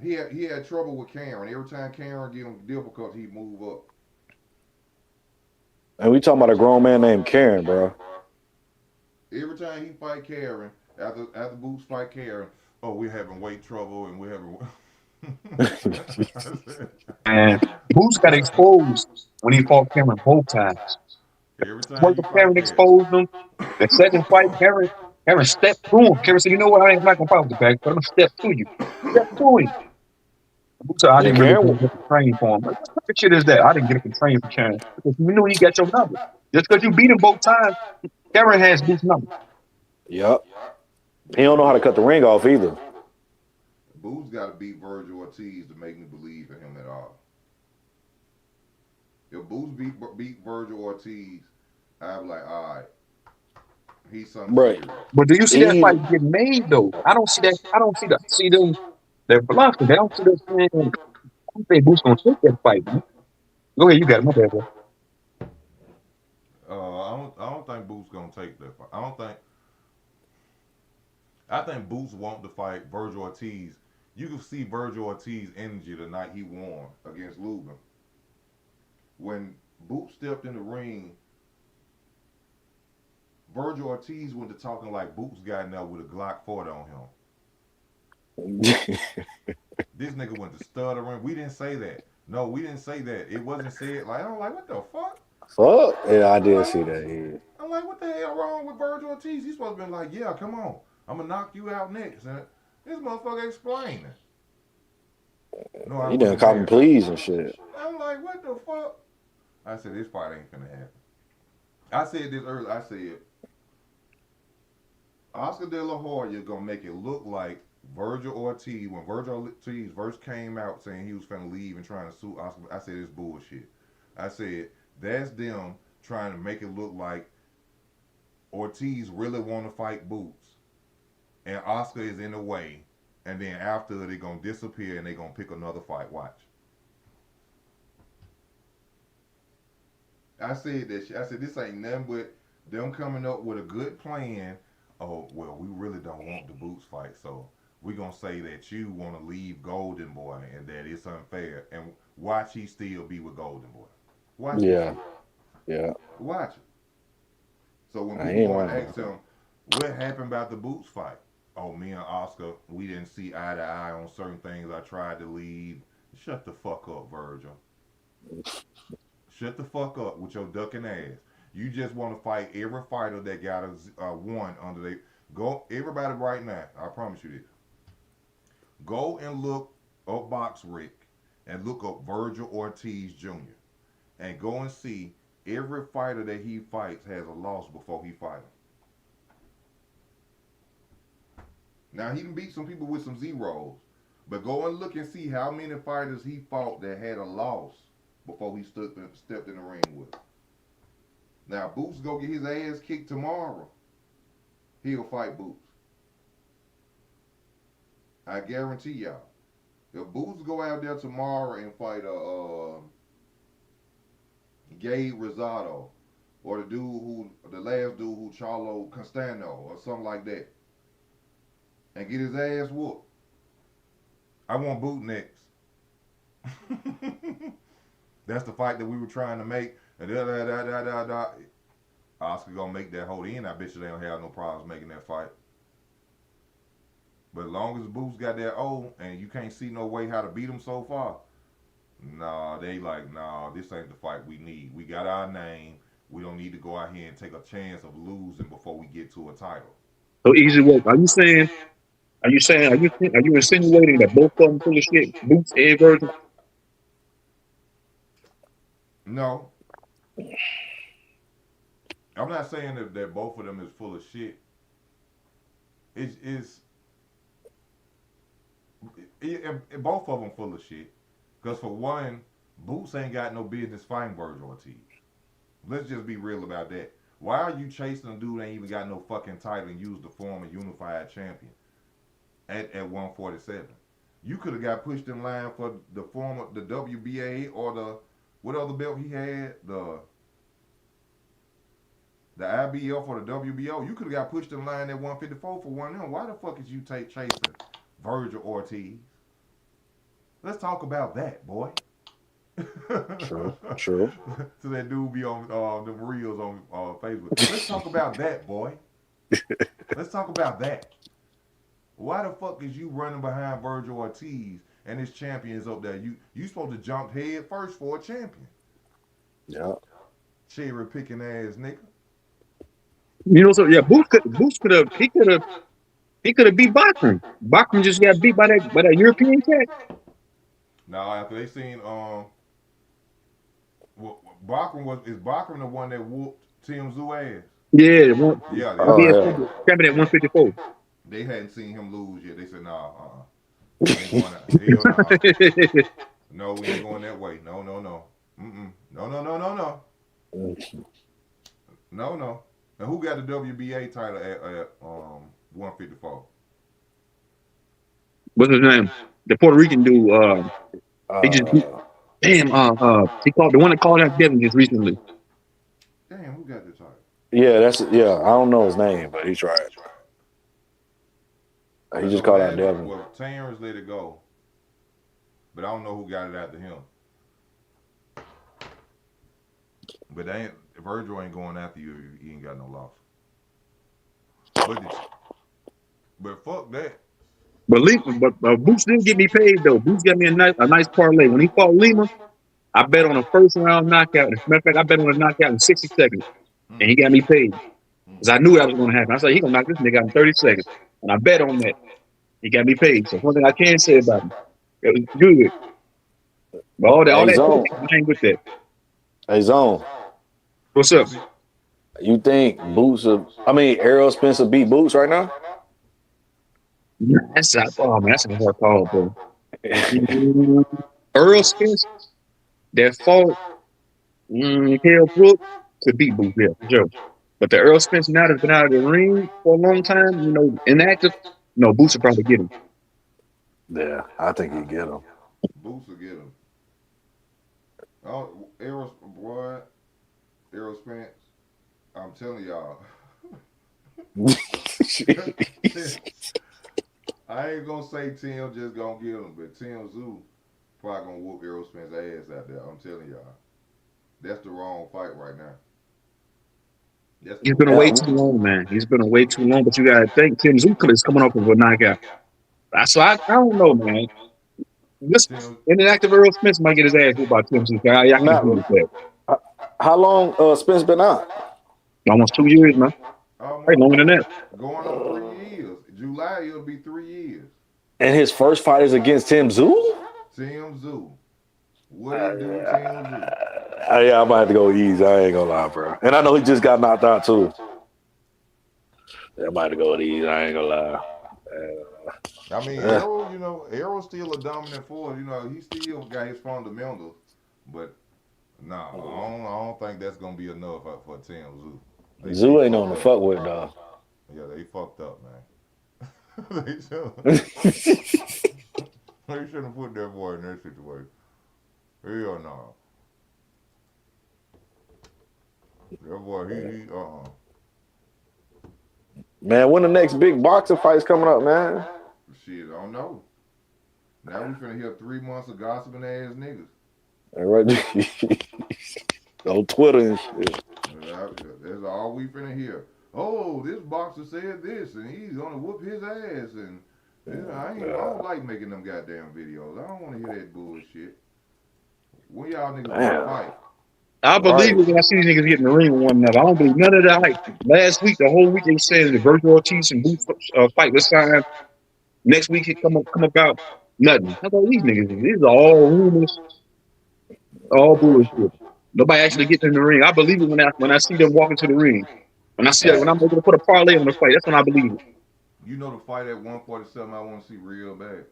He had trouble with Karen. Every time Karen get him difficult, he move up. And we talking about a grown man named Karen, bro. Every time he fight Karen, after Boots fight Karen, oh, we're having weight trouble and we're having. And Boots got exposed when he fought Cameron both times. Every time First, you fight Cameron Karen. exposed him. The second fight, Cameron stepped through him. Cameron said, "You know what? I'm not gonna fight with the back, but I'm gonna step to you." Step to him. Boots said, "I Yeah, didn't really Karen. get to train for him." Like, what type of shit is that? I didn't get to train for Cameron because you knew he got your number. Just because you beat him both times, Cameron has Boots' number. Yep. He don't know how to cut the ring off either. Boots got to beat Virgil Ortiz to make me believe in him at all. If Boots beat Virgil Ortiz, I'd be like, all right, he's something Right. serious. But do you see that He, fight getting made though? I don't see that. I don't see that. See them. Their philosophy. They don't see that saying. I don't think Boots gonna take that fight, man. Go ahead, you got it. My bad, bro. I don't think Boots gonna take that fight. I think Boots want to fight Virgil Ortiz. You can see Virgil Ortiz energy the night he won against Lubin. When Boots stepped in the ring, Virgil Ortiz went to talking like Boots got in there with a Glock 40 on him. This nigga went to stuttering. We didn't say that. No, we didn't say that. It wasn't said. Like, I'm like, what the fuck? fuck. Yeah, I I'm did like, see that. Yeah. I'm like, what the hell wrong with Virgil Ortiz? He's supposed to be like, yeah, come on. I'm going to knock you out next. And this motherfucker explaining. No, I He done wasn't cop him there. pleas and shit. I'm like, what the fuck? I said, this fight ain't finna happen. I said this earlier. I said, Oscar De La Hoya gonna make it look like Virgil Ortiz, when Virgil Ortiz first came out saying he was finna leave and trying to sue Oscar, I said, it's bullshit. I said, that's them trying to make it look like Ortiz really want to fight Boots and Oscar is in the way, and then after they're gonna disappear and they're gonna pick another fight. Watch. I said that shit. I said this ain't nothing but them coming up with a good plan. Oh well, we really don't want the Boots fight, so we gonna say that you want to leave Golden Boy and that it's unfair, and watch he still be with Golden Boy. Watch this Yeah. shit. Yeah. Watch it. So when I people ain't gonna lying. ask him what happened about the Boots fight, oh, me and Oscar, we didn't see eye to eye on certain things. I tried to leave. Shut the fuck up, Virgil. Shut the fuck up with your ducking ass. You just want to fight every fighter that got a one under they go. Everybody right now, I promise you this. Go and look up Box Rick and look up Virgil Ortiz Jr. and go and see every fighter that he fights has a loss before he fight him. Now he can beat some people with some zeros, but go and look and see how many fighters he fought that had a loss before he stepped in the ring with him. Now Boots go get his ass kicked tomorrow. He'll fight Boots. I guarantee y'all. If Boots go out there tomorrow and fight Gabe Rosado or the last dude who Charlo Castano or something like that, and get his ass whooped, I want Boot next. That's the fight that we were trying to make. And Oscar gonna make that whole end. I bet you they don't have no problems making that fight. But as long as Boots got that O and you can't see no way how to beat him so far, nah, they like, nah, this ain't the fight we need. We got our name. We don't need to go out here and take a chance of losing before we get to a title. So easy work. Are you insinuating that both of them full of shit? Boots and Virgil? No, I'm not saying that both of them is full of shit. It's both of them full of shit. Because for one, Boots ain't got no business fighting Virgil Ortiz. Let's just be real about that. Why are you chasing a dude that ain't even got no fucking title and use the former unified champion at 147? You could have got pushed in line for the WBA or the what other belt he had, the IBF or the WBO. You could have got pushed in line at 154 for one of them. Why the fuck is you chasing Virgil Ortiz? Let's talk about that, boy. True. So that dude be on them reels on Facebook. Let's talk about that, boy. Let's talk about that. Why the fuck is you running behind Virgil Ortiz and his champions up there? You supposed to jump head first for a champion. Yeah. Cherry picking ass nigga. You know, so yeah, Boots could have beat Bachman. Bachman just got beat by that European cat. Now after they seen Bachman is Bachman the one that whooped Tim Zoo ass? Yeah, Yeah, Oh yeah. champion at 154. they hadn't seen him lose yet. They said, nah, we ain't going out. Hell nah. No, we ain't going that way. No. Mm-mm. No. No. And who got the WBA title at 154? What's his name? The Puerto Rican dude. He just damn. He called the one that called out Devin just recently. Damn, who got the title? Yeah, I don't know his name, but he tried. He just called out Devin. Well, Terrence let it go, but I don't know who got it after him. But Virgil ain't going after you if you ain't got no loss. But fuck that. But Boots didn't get me paid though. Boots got me a nice parlay. When he fought Lima, I bet on a first round knockout. As a matter of fact, I bet on a knockout in 60 seconds. And he got me paid. Because I knew that was going to happen. I said, he going to knock this nigga out in 30 seconds. And I bet on that. He got me paid. So one thing I can say about him, it was good. But all that I ain't with that. Hey, Zone. What's up? You think Errol Spence beat Boots right now? That's a hard call, bro. Earl Spence, that fought Kell Brook could beat Boots, yeah, for sure. But the Earl Spence now that's been out of the ring for a long time, inactive, no, Boots will probably get him. Yeah, I think he'd get him. Boots will get him. Oh, Errol Spence, I'm telling y'all. I ain't gonna say Tim just gonna get him, but Tim Zoo probably gonna whoop Errol Spence's ass out there. I'm telling y'all. That's the wrong fight right now. That's He's cool. been away too long, man. He's been away too long. But you got to think Tim Zuka is coming off of a knockout. I don't know, man. This Tim, inactive Earl Smith might get his ass whooped by Tim Zuka. I can agree Now, with that. how long Spence been out? Almost 2 years, man. Right, almost longer than that. going on 3 years. July it'll be 3 years. And his first fight is against Tim Zoo? Tim Zoo. What it do, Tim Zoo? Yeah, I might have to go easy. I ain't gonna lie, bro. And I know he just got knocked out too. I might have to go easy. I ain't gonna lie. I mean, Arrow, Arrow's still a dominant force. He still got his fundamentals, but no, I don't think that's gonna be enough for Tim Zoo. Zoo ain't on the fuck with though. Yeah, they fucked up, man. they should. They shouldn't put that boy in that situation. Hell no. That boy, he Man, when the next big boxing fight's coming up, man? Shit, I don't know. Now we finna hear 3 months of gossiping ass niggas. Right. On Twitter and shit. That's all we finna hear. Oh, this boxer said this, and he's gonna whoop his ass, and I don't like making them goddamn videos. I don't want to hear that bullshit. When y'all niggas gonna fight? I believe it when I see these niggas get in the ring with one another. I don't believe none of that hype. Last week, the whole week, they said the Virgil Ortiz and Booth fight this time. Next week, it come about nothing. How about these niggas? These are all rumors, all bullshit. Nobody actually gets in the ring. I believe it when I see them walk into the ring. When I'm able to put a parlay on the fight, that's when I believe it. The fight at 147 I want to see real bad.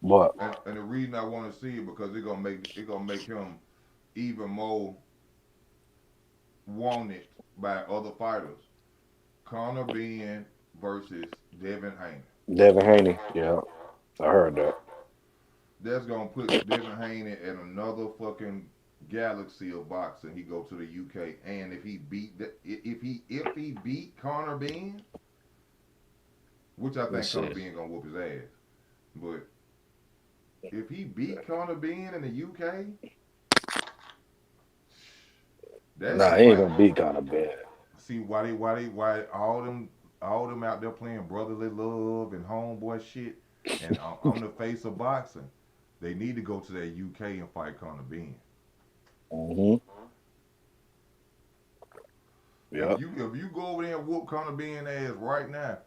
What? And the reason I want to see it because it's gonna make him even more wanted by other fighters. Conor Benn versus Devin Haney. Devin Haney, yeah, I heard that. That's gonna put Devin Haney in another fucking galaxy of boxing. He go to the UK, and if he beat Conor Benn, which I think Conor Benn gonna whoop his ass, but if he beat Conor Benn in the UK, he ain't gonna beat Conor Benn. See why all them out there playing brotherly love and homeboy shit, and on the face of boxing, they need to go to that UK and fight Conor Benn. Yeah. If you go over there and whoop Conor Benn ass right now,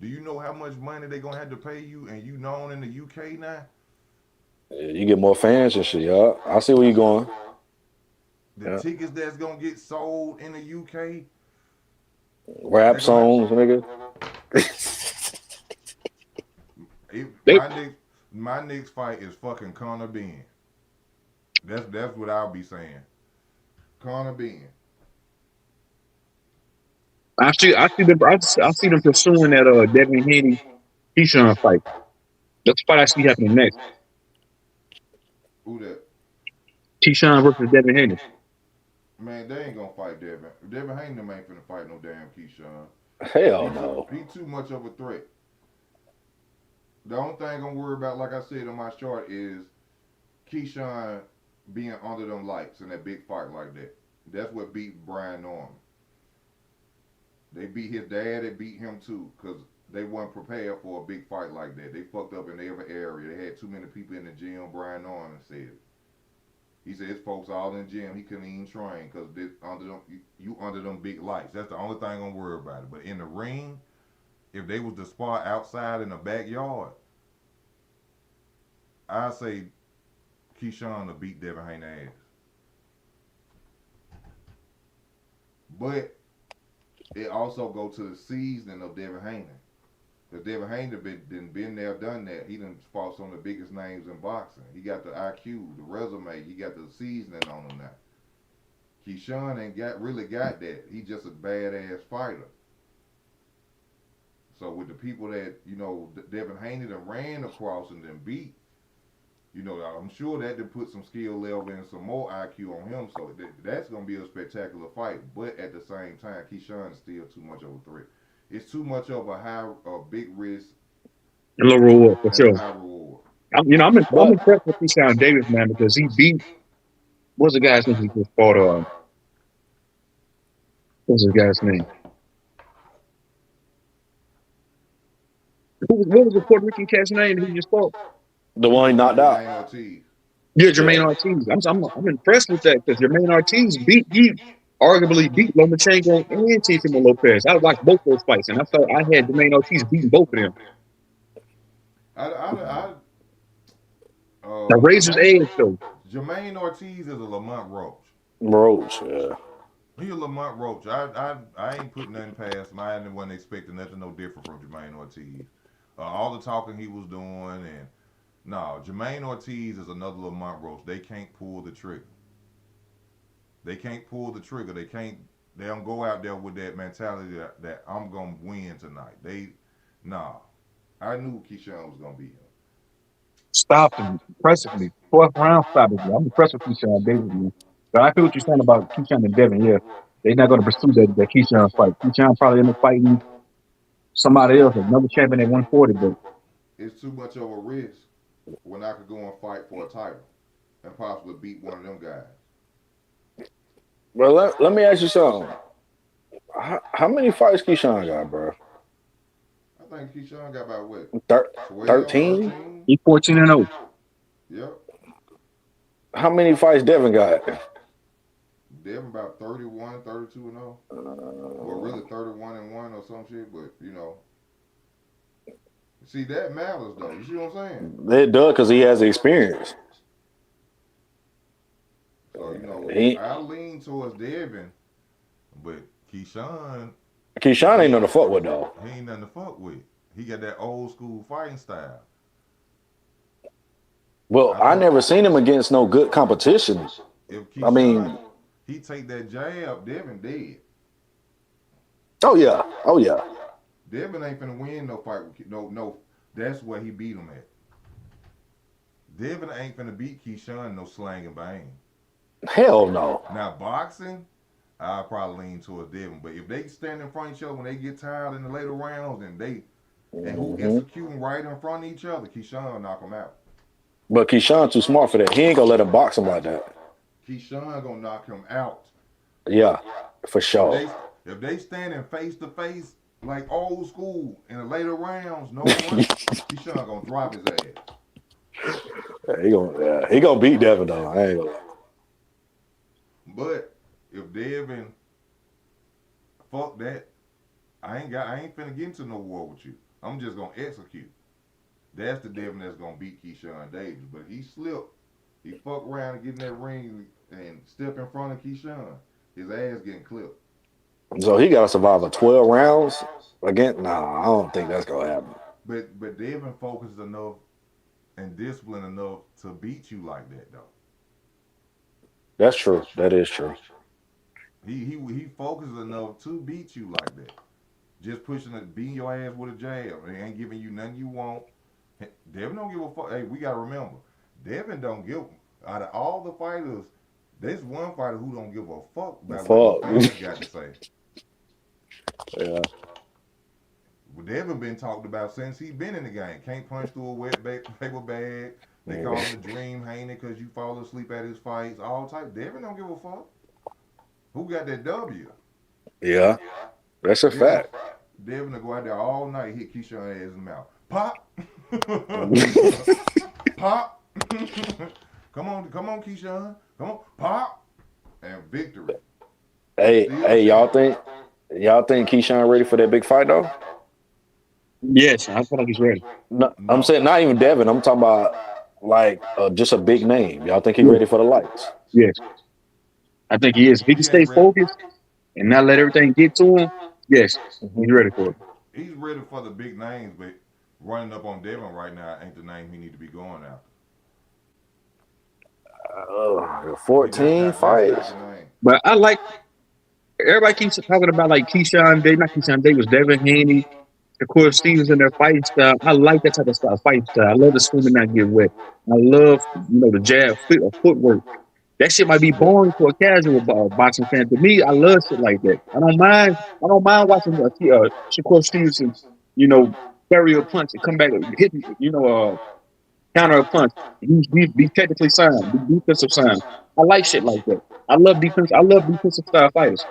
do you know how much money they gonna have to pay you? And you known in the UK now. Yeah, you get more fans and shit. Yeah, I see where you going. The tickets that's gonna get sold in the UK. Rap songs, nigga. My next fight is fucking Conor Benn. That's what I'll be saying. Conor Benn. I see them pursuing that Devin Haney Keyshawn fight. That's the fight I see happening next. Who that? Keyshawn versus Devin Haney. Man, they ain't gonna fight Devin. Devin Haney ain't finna fight no damn Keyshawn. Hell no. He too much of a threat. The only thing I'm worried about, like I said on my chart, is Keyshawn being under them lights in that big fight like that. That's what beat Brian Norman. They beat his dad, they beat him too, because they weren't prepared for a big fight like that. They fucked up in every area. They had too many people in the gym, Brian Norman said. He said his folks all in the gym, he couldn't even train because you under them big lights. That's the only thing I'm worried about it. But in the ring, if they was to spar outside in the backyard, I say Keyshawn will beat Devin Haney ass. But it also go to the seasoning of Devin Haney. Because Devin Haney been there, done that. He done fought some of the biggest names in boxing. He got the IQ, the resume. He got the seasoning on him now. Keyshawn ain't really got that. He just a badass fighter. So with the people that, Devin Haney done ran across and then beat, I'm sure that done put some skill level and some more IQ on him. So that's going to be a spectacular fight. But at the same time, Keyshawn is still too much of a threat. It's too much of a big risk. And low reward, for sure. High reward. I'm impressed with Keyshawn Davis, man, because he beat, what's the guy's name he just fought? What's this guy's name? What was the Puerto Rican cat's name that he just fought? The one he knocked out. Jermaine Ortiz. Yeah, Yeah. Jermaine Ortiz. I'm impressed with that because Jermaine Ortiz he arguably beat Lomachenko and Teofimo Lopez. I watched both those fights, and I felt I had Jermaine Ortiz beating both of them. Now Razor's Edge though. Jermaine Ortiz is a Lamont Roach. Roach, yeah. He a Lamont Roach. I ain't putting nothing past him. I wasn't expecting nothing no different from Jermaine Ortiz. All the talking he was doing, and no, Jermaine Ortiz is another Lamont Roach. They can't pull the trigger. They can't pull the trigger. They don't go out there with that mentality that I'm gonna win tonight. I knew Keyshawn was gonna beat him. Stopped him impressively. 12th round stopped him. I'm impressed with Keyshawn Davis. But I feel what you're saying about Keyshawn and Devin. Yeah, they're not going to pursue that Keyshawn fight. Keyshawn probably end up fighting somebody else, another champion at 140. But it's too much of a risk when I could go and fight for a title and possibly beat one of them guys. Well, let me ask you something. How many fights Keyshawn got, bro? I think Keyshawn got about what? 13? He's 14-0. Yep. How many fights Devin got? Devin about 31, 32-0. Or really 31-1 or some shit, but see, that matters though. You see what I'm saying? It does because he has the experience. So, I lean towards Devin, but Keyshawn ain't nothing to fuck with, though. He ain't nothing to fuck with. He got that old school fighting style. Well, I never seen him against no good competition. If Keyshawn, he take that jab, Devin dead. Oh yeah. Devin ain't finna win no fight with no. That's where he beat him at. Devin ain't finna beat Keyshawn no slang and bang. Hell no. Now boxing, I'll probably lean towards Devin. But if they stand in front of each other when they get tired in the later rounds and who executing right in front of each other, Keyshawn knock them out. But Keyshawn too smart for that. He ain't gonna let him box him like that. Keyshawn gonna knock him out. Yeah, for sure. If they standing face to face like old school in the later rounds, no one, Keyshawn gonna drop his ass. Yeah, he gonna beat Devin though. I ain't gonna lie. But if Devin, fuck that, I ain't finna get into no war with you. I'm just gonna execute. That's the Devin that's gonna beat Keyshawn Davis. But he slipped. He fucked around and get in that ring and step in front of Keyshawn. His ass getting clipped. So he gotta survive a 12 rounds again? Nah, I don't think that's gonna happen. But Devin focused enough and disciplined enough to beat you like that though. That's true. That is true. He focused enough to beat you like that. Just beating your ass with a jab. They ain't giving you nothing you want. Devin don't give a fuck. Hey, we gotta remember, Devin don't give. Out of all the fighters, there's one fighter who don't give a fuck about what the fans got to say. Yeah. Well, Devin been talked about since he been in the game. Can't punch through a wet paper bag. They call him the dream hater because you fall asleep at his fights. All type. Devin don't give a fuck. Who got that W? Yeah. That's a fact. Devin will go out there all night, hit Keyshawn ass in the mouth. Pop. Pop. Come on, Keyshawn. Come on, pop. And victory. Hey, y'all think Keyshawn ready for that big fight though? Yes, I feel like he's ready. No, I'm saying not even Devin. I'm talking about like just a big name. Y'all think he's ready for the lights? Yes, I think he is. If he can stay focused and not let everything get to him, yes, he's ready for it. He's ready for the big names, but running up on Devin right now ain't the name he need to be going after. 14 fights. But I like everybody keeps talking about like Keyshawn Davis, not Keyshawn Davis, Devin Haney, of course Stevens and their fighting style. I like that type of style, fighting style. I love the swim and not get wet. I love the jab footwork. That shit might be boring for a casual boxing fan. To me, I love shit like that. I don't mind watching Shakur Stevenson, bury a punch and come back and hit, counter a punch. Be technically sound, be defensive sound. I like shit like that. I love defensive style fighters.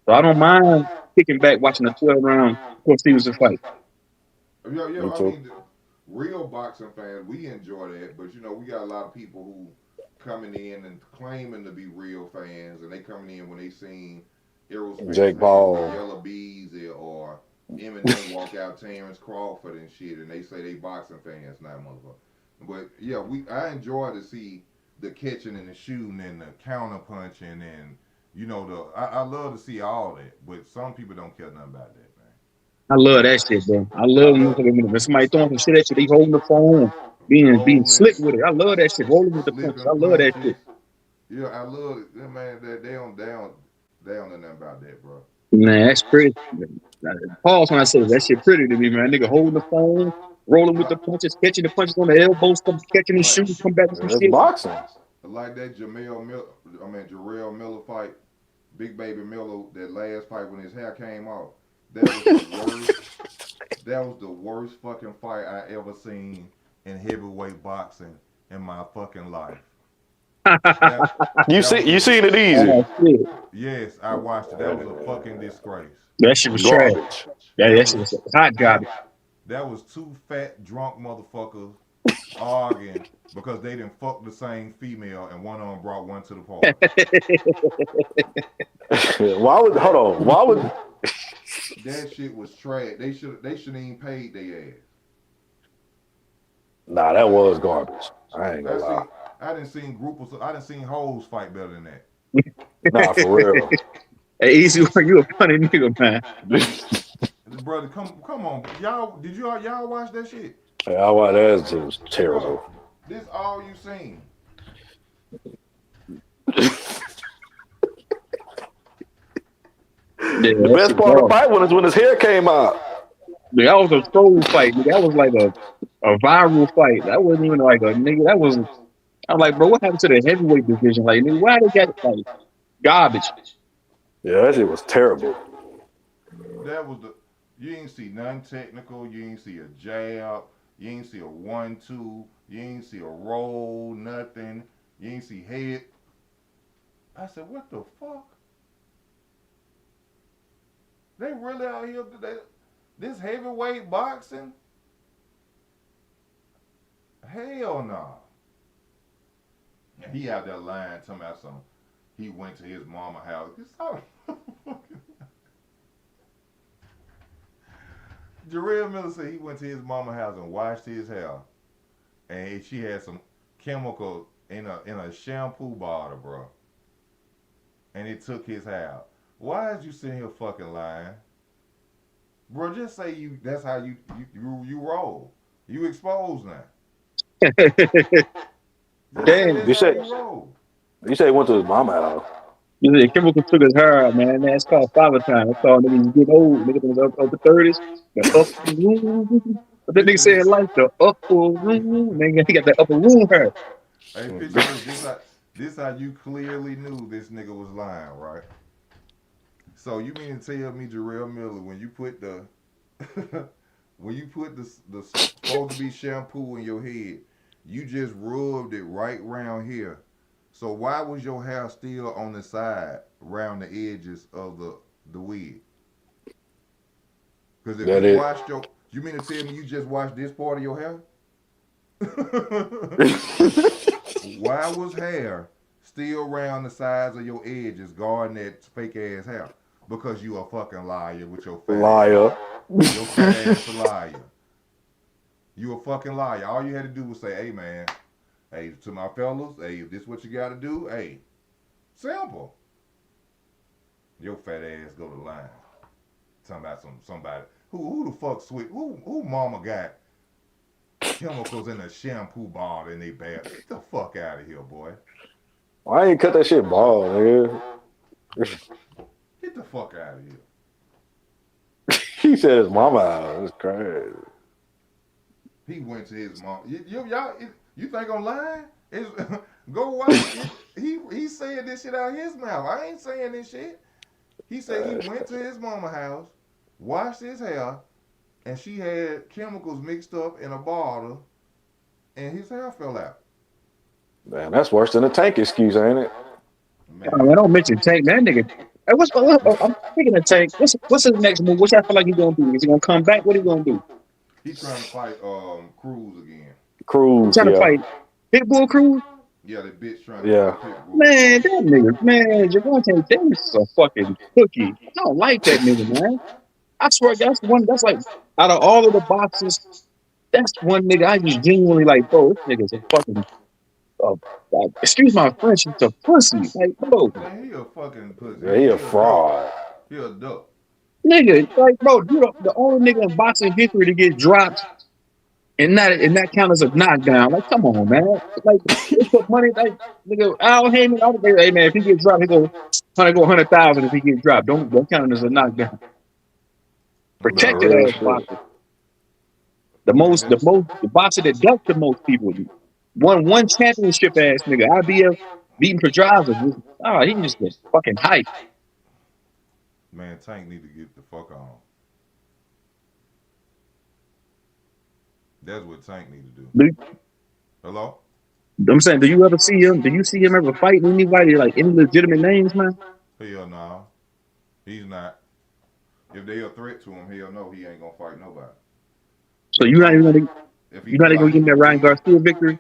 So I don't mind kicking back watching a 12-round Court Stevenson fight. Yeah. Me I too. mean, real boxing fans, we enjoy that, but you know, we got a lot of people who coming in and claiming to be real fans, and they coming in when they seen Errol Spence Jake hands with Paul. yellow bees or Eminem walk out Terrence Crawford and shit, and they say they boxing fans now, motherfucker. But yeah, I enjoy to see the catching and the shooting and the counter punching and you know I love to see all that, but some people don't care nothing about that, man. I love that shit, bro. I I love love when somebody throwing some shit at you, they holding the phone, being rolling, slick with it. I love that shit. Rolling with the punches. slipping I love that punches. shit. Yeah, I love it, man. They don't know nothing about that, bro. Man, that's pretty. Pause when I say that shit pretty to me, man. Nigga holding the phone, rolling with Like, the punches, catching the punches on the elbows, catching and like, shooting, come back with some That's shit. boxing. like that Jarrell Miller fight, Big Baby Miller, that last fight when his hair came off. That was the worst. That was the worst fucking fight I ever seen in heavyweight boxing in my fucking life. That You that see, was you seen it easy. Oh shit. yes, I watched it. That was a fucking disgrace. That shit was trash. Garbage. Yeah, That that shit was was hot garbage. that was two fat drunk motherfuckers arguing because they didn't fuck the same female and one of them brought one to the party. Why would hold That on? Why would that shit was trash. They shouldn't even paid their ass. Nah, that was garbage. I ain't gonna I lie. seen I didn't seen I didn't seen hoes fight better than that. Nah, for real. Hey, easy work, you a funny nigga, man. Brother, come on, y'all. Did y'all watch that shit, Yeah, why that shit was bro? terrible. This all you seen. Yeah, The that best shit part of the garbage. fight was when his hair came out. Dude, that was a troll fight, nigga. That was like a viral fight. That wasn't even like a nigga. That was. I'm like, bro, what happened to the heavyweight division? Like, nigga, why they got like garbage? Yeah, that shit was terrible. That was the. You ain't see nothing technical. You ain't see a jab. You ain't see a 1-2. You ain't see a roll. Nothing. You ain't see head. I said, what the fuck? They really out here today? This heavyweight boxing? Hell no. He out there lying, talking about something. He went to his mama house. Jarrell Miller said he went to his mama house and washed his hair, and she had some chemical in a shampoo bottle, bro. And it took his hair. Why is you sitting here fucking lying, bro? Just say you. That's how you roll. You exposed now. Just say Damn. that's You how said you roll. you said he went to his mama house. You know, chemical took his hair out, man. That's called father time. That's called niggas get old. Niggas in the upper 30s. The upper room. What that nigga Picture said in this. life, the upper room. Nigga, he got that upper room hair. Hey, picture this. This how you clearly knew this nigga was lying, right? So you mean to tell me, Jarrell Miller, when you put the when you put the supposed to be shampoo in your head, you just rubbed it right round here. So why was your hair still on the side, around the edges of the wig? Because if That you it. washed your, you mean to tell me you just washed this part of your hair? Why was hair still around the sides of your edges guarding that fake ass hair? Because you a fucking liar with your fat ass. Liar. Your fat ass a liar. You a fucking liar. All you had to do was say, hey man, hey to my fellas, hey, if this what you gotta do, hey. Simple. Your fat ass go to line. Talking about somebody. Who the fuck sweet? Who mama got chemicals in a shampoo bottle in their bath? Get the fuck out of here, boy. Why ain't cut that shit bald, nigga? Get the fuck out of here. He said his mama house. That's crazy. He went to his mom. You think I'm lying? It's, go watch it. He said this shit out his mouth. I ain't saying this shit. He said he went to his mama house, washed his hair, and she had chemicals mixed up in a bottle, and his hair fell out. Man, that's worse than a tank excuse, ain't it? Oh, man, Man, don't mention Tank. Man, nigga Hey, I'm thinking of Tank. What's his next move? What y'all feel like he's gonna do? Is he gonna come back? What he gonna do? He trying to fight Cruz again. He Cruz, trying to yeah, fight Pitbull Cruz? Yeah, the bitch trying to yeah. fight Pitbull. Man, that nigga, man, Javante Davis is a fucking cookie. I don't like that nigga, man. I swear that's like out of all of the boxes, that's one nigga I just genuinely like, bro, this nigga's a fucking excuse my French, it's a pussy. Like, bro, Man, he a fucking pussy. Yeah, he a He a duck. fraud. He a duck. nigga, like, bro, you the only nigga in boxing history to get dropped and that count as a knockdown. Like, come on, man. Like, they put money like nigga Al Heyman. I would say, hey man, if he gets dropped, he go 100,000 if he gets dropped. Don't count it as a knockdown. The Protected real ass shit. boxer. Man, that's The boxer that ducked the most people. Won one championship ass nigga. IBF beating Pedraza. He just a fucking hype. man. Tank need to get the fuck on. That's what Tank need to do. Do, Hello? I'm saying, do you ever see him? Do you see him ever fighting anybody like any legitimate names, man? Hell no. He's not. If they a threat to him, hell no, he ain't gonna fight nobody. So But if he you're not do even gonna like give he me that do Ryan Deebo, Garcia victory.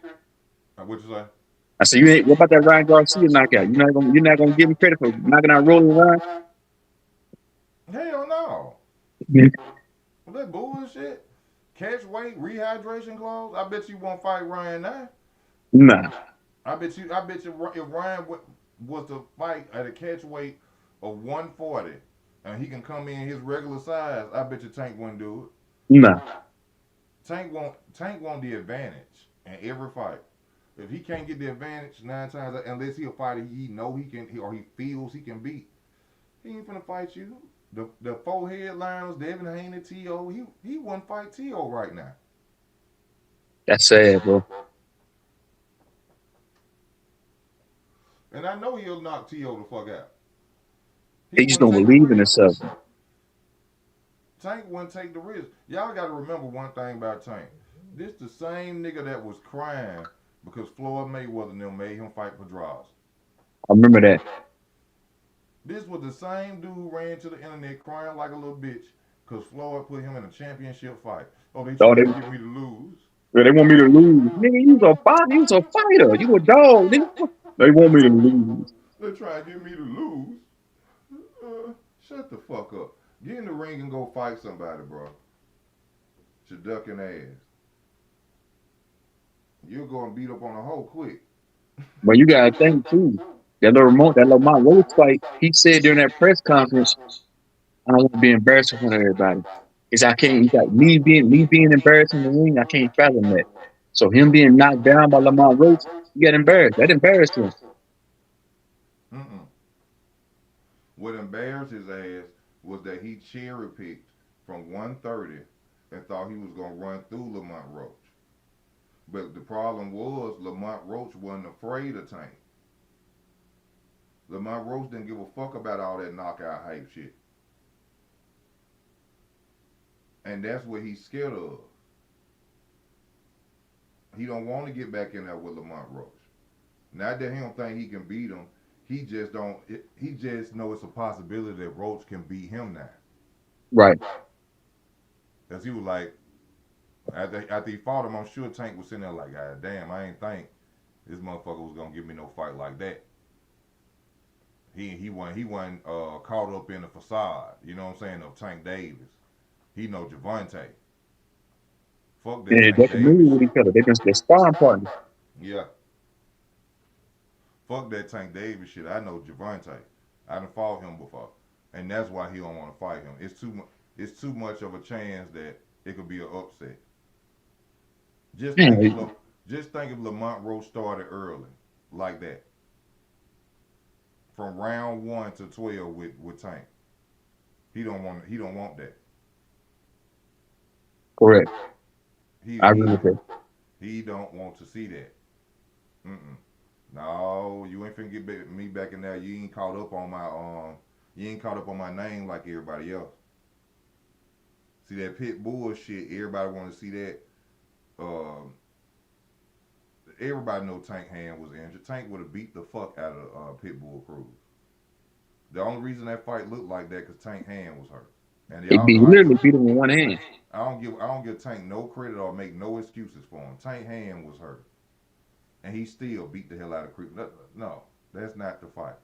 what you say? I said, you ain't. What about that Ryan Garcia knockout? You're not gonna give me credit for knocking out Rolling Ryan. Hell no. That bullshit. Catch weight, rehydration clause. I bet you won't fight Ryan now. Nah, I bet you. If Ryan was to fight at a catch weight of 140, and he can come in his regular size, I bet you Tank wouldn't do nah. it. Tank want the advantage in every fight. If he can't get the advantage 9 times, unless he a fighter he know he can, or he feels he can beat, he ain't finna fight you. The four headliners, Devin Haney, T.O., he wouldn't fight T.O. right now. That's sad, bro. And I know he'll knock T.O. the fuck out. He He just wouldn't don't take the believe in risk. himself. Tank wouldn't take the risk. Y'all got to remember one thing about Tank. This the same nigga that was crying because Floyd Mayweather and them made him fight for draws. I remember that. This was the same dude who ran to the internet crying like a little bitch because Floyd put him in a championship fight. Oh, they Oh, trying to get me to lose. they want me to lose, nigga. You was a fighter. You a dog, nigga. They want me to lose. They trying to get me to lose. Shut the fuck up. Get in the ring and go fight somebody, bro. Your ducking ass. You're going to beat up on a hoe quick. But you gotta think too. That Lamont Rose fight. He said during that press conference, I don't want to be embarrassed in front of everybody. Is I can't. He got me being embarrassed in the ring. I can't fathom that. So him being knocked down by Lamont Roach, he got embarrassed. That embarrassed him. Mm-mm. What embarrassed his ass was that he cherry picked from 130 and thought he was going to run through Lamont Roach. But the problem was Lamont Roach wasn't afraid of Tank. Lamont Roach didn't give a fuck about all that knockout hype shit. And that's what he's scared of. He don't want to get back in there with Lamont Roach. Not that he don't think he can beat him. He just don't. He just know it's a possibility that Roach can beat him now. Right. Cause he was like, after he fought him, I'm sure Tank was sitting there like, God damn, I ain't think this motherfucker was gonna give me no fight like that. He wasn't caught up in the facade. You know what I'm saying? Of Tank Davis. He know Javante. Fuck that Yeah, Tank they're familiar Davis with shit. each other. They're sparring partners. Yeah. Fuck that Tank Davis shit. I know Javante. I done fought him before, and that's why he don't want to fight him. It's too much of a chance that it could be an upset. Just think Yeah, if Lamont Roach started early like that, from round 1 to 12 with Tank. He don't want that. correct. He I he agree with don't that. he don't want to see that. Mm-mm. No, you ain't finna get me back in there. You ain't caught up on my name like everybody else. See that pit bull shit. Everybody want to see that. Um, Everybody know Tank hand was injured. Tank would have beat the fuck out of Pitbull Cruz. The only reason that fight looked like that because Tank hand was hurt. And He y'all know literally beat him with one hand. I don't give Tank no credit or make no excuses for him. Tank hand was hurt, and he still beat the hell out of Creep. No, that's not the fight.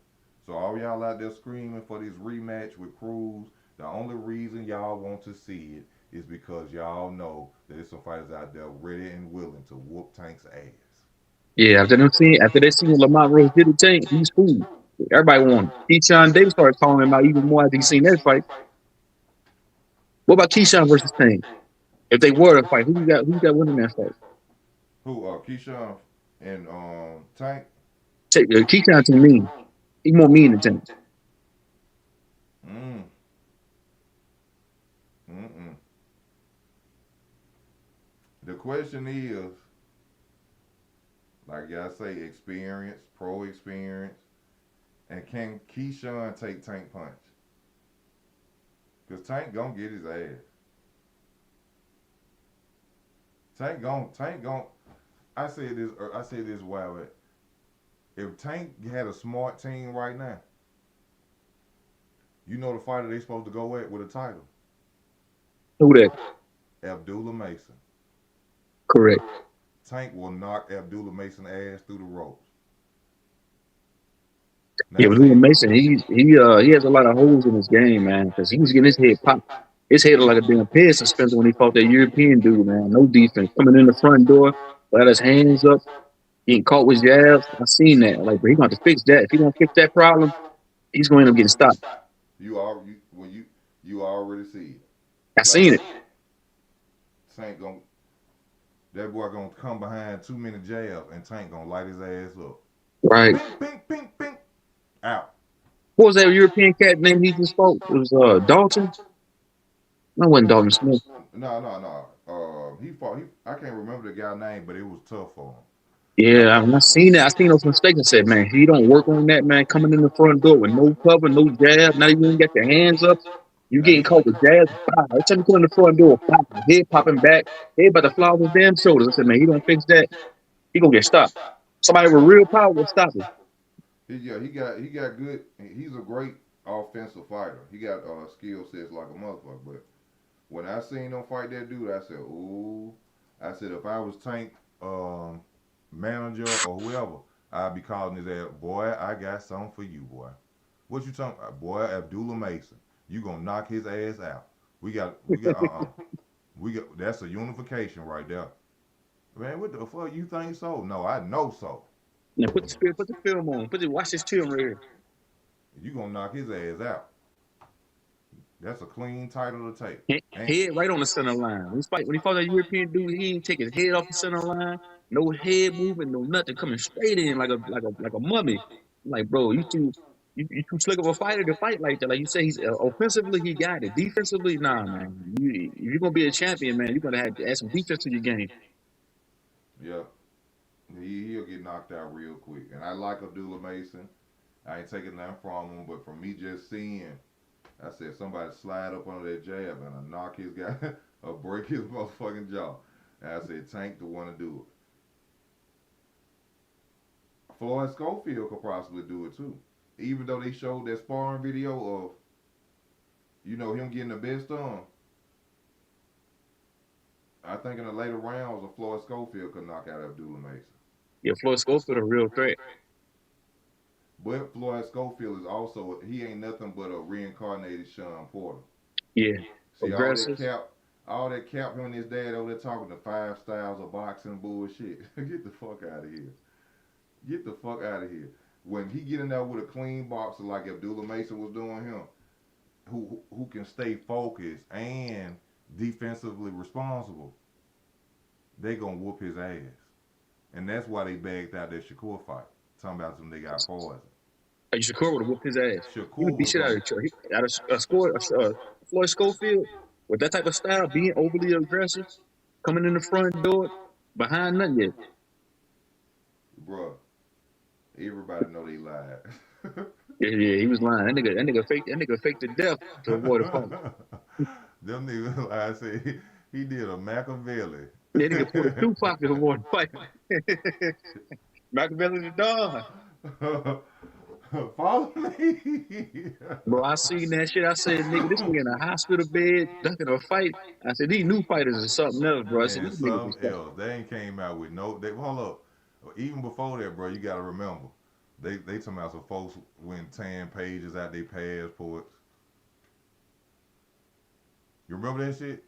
So all y'all out there screaming for this rematch with Cruz, the only reason y'all want to see it is because y'all know that there's some fighters out there ready and willing to whoop Tank's ass. Yeah, after they seen what Lamont Rose did to Tank, he's cool. Everybody won. Keyshawn Davis started calling him out even more after he seen that fight. What about Keyshawn versus Tank? If they were to fight, who you got? Who you got winning that fight? Who? Keyshawn and Tank. Keyshawn too mean. He's more mean than Tank. Mm. Mm-mm. The question is, like y'all say, experience, pro experience, and can Keyshawn take Tank punch? Cause Tank gonna get his ass. Tank gon' I say this. I say this a while back. If Tank had a smart team right now, you know the fighter they supposed to go at with a title. Who that? Abdullah Mason. Correct. Tank will knock Abdullah Mason ass through the ropes. Yeah, Now with see, William Mason, he has a lot of holes in his game, man, because he was getting his head popped. His head looked like a damn pin suspender when he fought that European dude, man. No defense. Coming in the front door, got his hands up, getting caught with jabs. I seen that. Like, but he going to fix that. If he don't fix that problem, he's going to end up getting stopped. you already see it. I Like seen it. Tank gonna that boy gonna come behind too many jabs and Tank gonna light his ass up. Right. Bing, bing, bing, bing. Out. What was that European cat name he just fought? It was Dalton? No, it wasn't Dalton Smith. No. He fought. I can't remember the guy's name, but it was tough for him. Yeah, I mean, I seen that. I seen those mistakes and said, man, he don't work on that, man, coming in the front door with no cover, no jab, not even got your hands up. You Now getting he, caught with jabs, pow. Every time you come in the front door, pow, head popping back, head about to fly off his damn shoulders. I said, man, he don't fix that, he gonna get stopped. Somebody with real power will stop him. he got good. He's a great offensive fighter. He got skill sets like a motherfucker. But when I seen him fight that dude, I said, ooh. I said if I was Tank manager or whoever, I'd be calling his ass, boy, I got something for you, boy. What you talking about? Boy, Abdullah Mason. You gonna knock his ass out. We got that's a unification right there. Man, what the fuck you think so? No, I know so. Now put the film on, watch this film right here. You gonna knock his ass out. That's a clean title to take. Head right on the center line. When he fought that European dude, he ain't take his head off the center line. No head movement, no nothing, coming straight in like a mummy. I'm like, bro, you too slick of a fighter to fight like that. Like you say, he's offensively he got it. Defensively, nah, man. If you're gonna be a champion, man, you're gonna have to add some defense to your game. Yeah, he'll get knocked out real quick. And I like Abdullah Mason. I ain't taking nothing from him, but from me just seeing, I said somebody slide up under that jab and I knock his guy or break his motherfucking jaw. And I said Tank the one to do it. Floyd Schofield could possibly do it too. Even though they showed that sparring video of, him getting the best on, I think in the later rounds, of Floyd Schofield could knock out Abdullah Mason. Yeah, Floyd Schofield a real threat. But Floyd Schofield is also, he ain't nothing but a reincarnated Sean Porter. Yeah, See, aggressive. all that cap him and his dad over there talking the 5 styles of boxing bullshit. Get the fuck out of here. Get the fuck out of here. When he get in there with a clean boxer like Abdullah Mason was doing him, who can stay focused and defensively responsible, they gonna whoop his ass. And that's why they bagged out that Shakur fight. Talking about some they got poison. Hey, Shakur would have whooped his ass. He would Shakur beat was shit out gonna. of Floyd Schofield with that type of style, being overly aggressive, coming in the front door, behind nothing yet. Bruh, everybody know they lied. Yeah, he was lying. That nigga faked to death to avoid a fight. Them niggas, like I said, he did a Machiavelli. That nigga pulled a Tupac to avoid a fight. Machiavelli the Don. Follow me. Bro, I seen that shit. I said, nigga, this nigga in a hospital bed, ducking a fight. I said, these new fighters are something else, bro. I said, Man, these niggas is something something. else. They ain't came out with no. They hold up. Even before that, bro, you gotta remember. They talking about some folks went 10 pages out their passports. You remember that shit?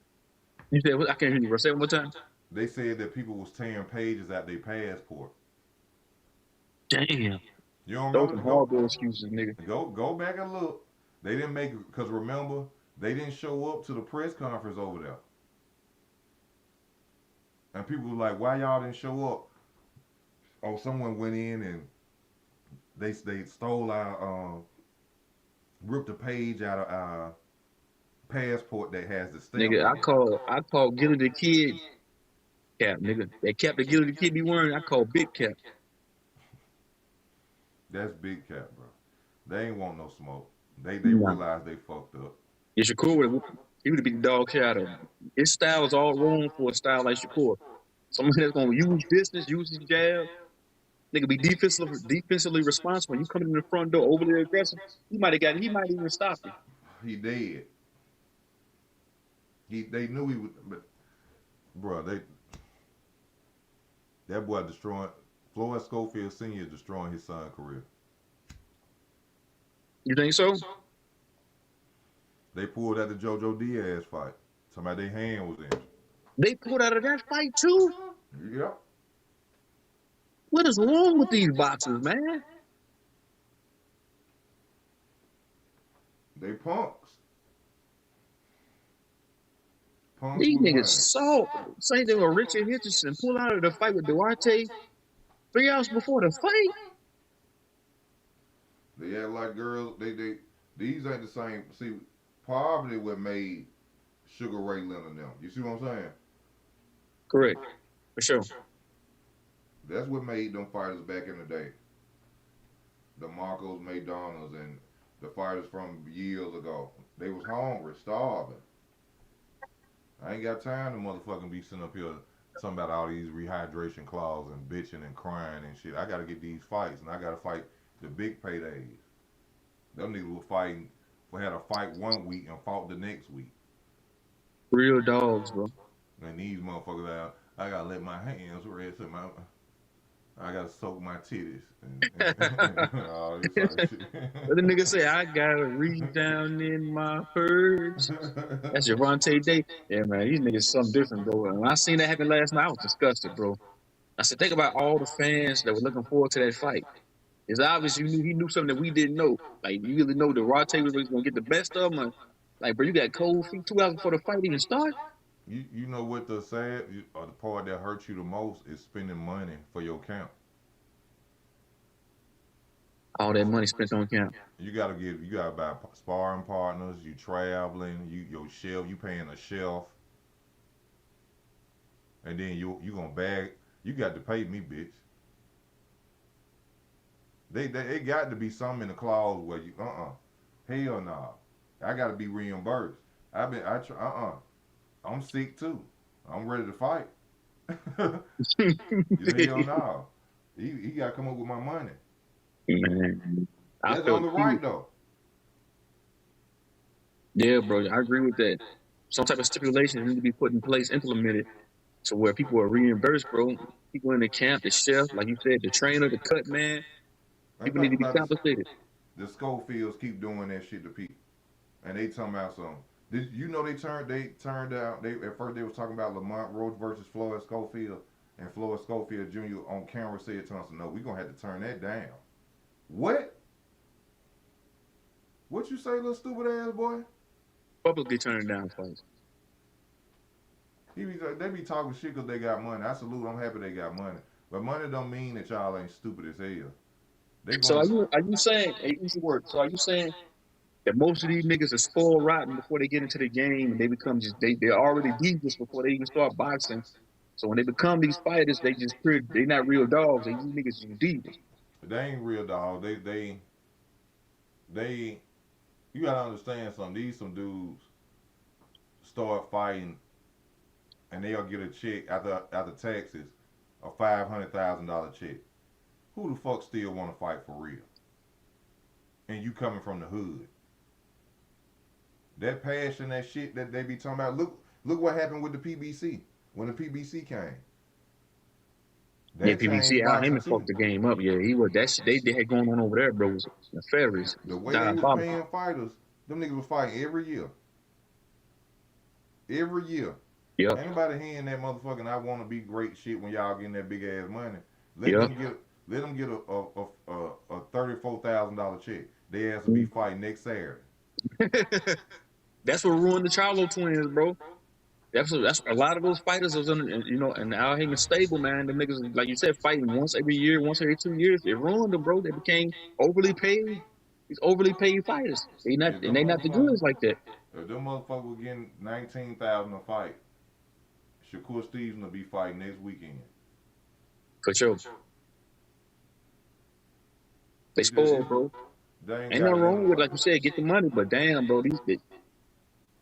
You said, I can't hear you, bro. Say it one more time. They said that people was tearing pages out their passport. Damn. You don't Those remember? some Go horrible excuses, nigga. go back and look. They didn't make it because remember they didn't show up to the press conference over there, and people were like, "Why y'all didn't show up?" Oh, someone went in and they stole our ripped a page out of our passport that has the stamp Nigga, in it. I call Gilly the Kid cap, nigga. That cap that Gilly the Kid be wearing, I call Big Cap. That's big cap, bro. They ain't want no smoke. They Nah. realized they fucked up. Yeah, Shakur he would have beat the dog shit out of him. His style is all wrong for a style like Shakur. Someone that's gonna use distance, use his jab, nigga be defensively responsible. You coming in the front door overly aggressive, he might even stop you. He dead. They knew he would, but bro, that boy destroying Floyd Schofield Senior destroying his son's career. You think so? They pulled out the JoJo Diaz fight. Somebody their hand was in. They pulled out of that fight too. Yep. What is wrong with these boxers, man? They punks. Punks These was niggas running. saw same thing with Richard Hitchins pull out of the fight with Duarte 3 hours before the fight. They act like girls. They these ain't the same. See, poverty what made Sugar Ray Leonard and them. You see what I'm saying? Correct, for sure. That's what made them fighters back in the day. The Marcos McDonald's and the fighters from years ago. They was hungry, starving. I ain't got time to motherfucking be sitting up here talking about all these rehydration clauses and bitching and crying and shit. I gotta get these fights and I gotta fight the big paydays. Them niggas were fighting, we had a fight one week and fought the next week. Real dogs, bro. And these motherfuckers out, I gotta let my hands rest and I gotta soak my titties and all this type of shit. What the nigga say? I gotta reach down in my purse. That's Javante Day. Yeah, man, these niggas something different, bro. And when I seen that happen last night, I was disgusted, bro. I said, think about all the fans that were looking forward to that fight. It's obvious he knew something that we didn't know. Like, you really know that Rote was gonna get the best of him. Like, bro, you got cold feet 2 hours before the fight even start. You know what the sad or the part that hurts you the most is spending money for your camp. All that money spent on camp. You gotta buy sparring partners. You traveling. Your shelf. You paying a shelf, and then you gonna bag. You got to pay me, bitch. They it got to be something in the clause where you hell no. I got to be reimbursed. I'm sick too. I'm ready to fight. Hell no. He got to come up with my money. Man, I That's felt only cheated. right though. Yeah, bro, I agree with that. Some type of stipulations need to be put in place, implemented, to where people are reimbursed, bro. People in the camp, the chef, like you said, the trainer, the cut man, I people need think to be about compensated. the Schofields keep doing that shit to people, and they talking about some. Did you know they turned out they at first they was talking about Lamont Roach versus Floyd Schofield, and Floyd Schofield Jr. on camera said to us, "No, we gonna have to turn that down." What? What you say, little stupid ass boy? Publicly turning down fights. They be talking shit because they got money. I salute. I'm happy they got money, but money don't mean that y'all ain't stupid as hell. They So gonna. are you saying, hey, easy word, so are you saying that most of these niggas are spoiled rotten before they get into the game and they become just they're already divas before they even start boxing. So when they become these fighters, they not real dogs. These niggas just divas. They ain't real dog. They. You gotta understand something. These some dudes start fighting, and they'll get a check after taxes, a $500,000 check. Who the fuck still want to fight for real? and you coming from the hood. That passion, that shit that they be talking about. Look what happened with the PBC when the PBC came. Yeah, That PBC changed Al boxing Heyman too. fucked the game up. Yeah, he was that shit they had going on over there, bro. Was nefarious, The was way they was diabolical. paying fighters, them niggas was fighting every year. Every year. Yep, Ain't nobody hearing that motherfucking I want to be great shit when y'all getting that big ass money. Let yep. them get let them get a $34,000 check. They has to be fighting next Saturday. That's what ruined the Charlo twins, bro. That's a lot of those fighters was in, and Al Heyman stable, man. The niggas, like you said, fighting once every year, once every 2 years. It ruined them, bro. They became overly paid. These overly paid fighters. If They them not the motherfuckers, goods like that. if them motherfuckers were getting 19,000 a fight, Shakur Stevenson will be fighting next weekend. For sure. They spoiled, bro. They ain't Ain't got nothing it in wrong them with, right. like you said, get the money, but damn, bro,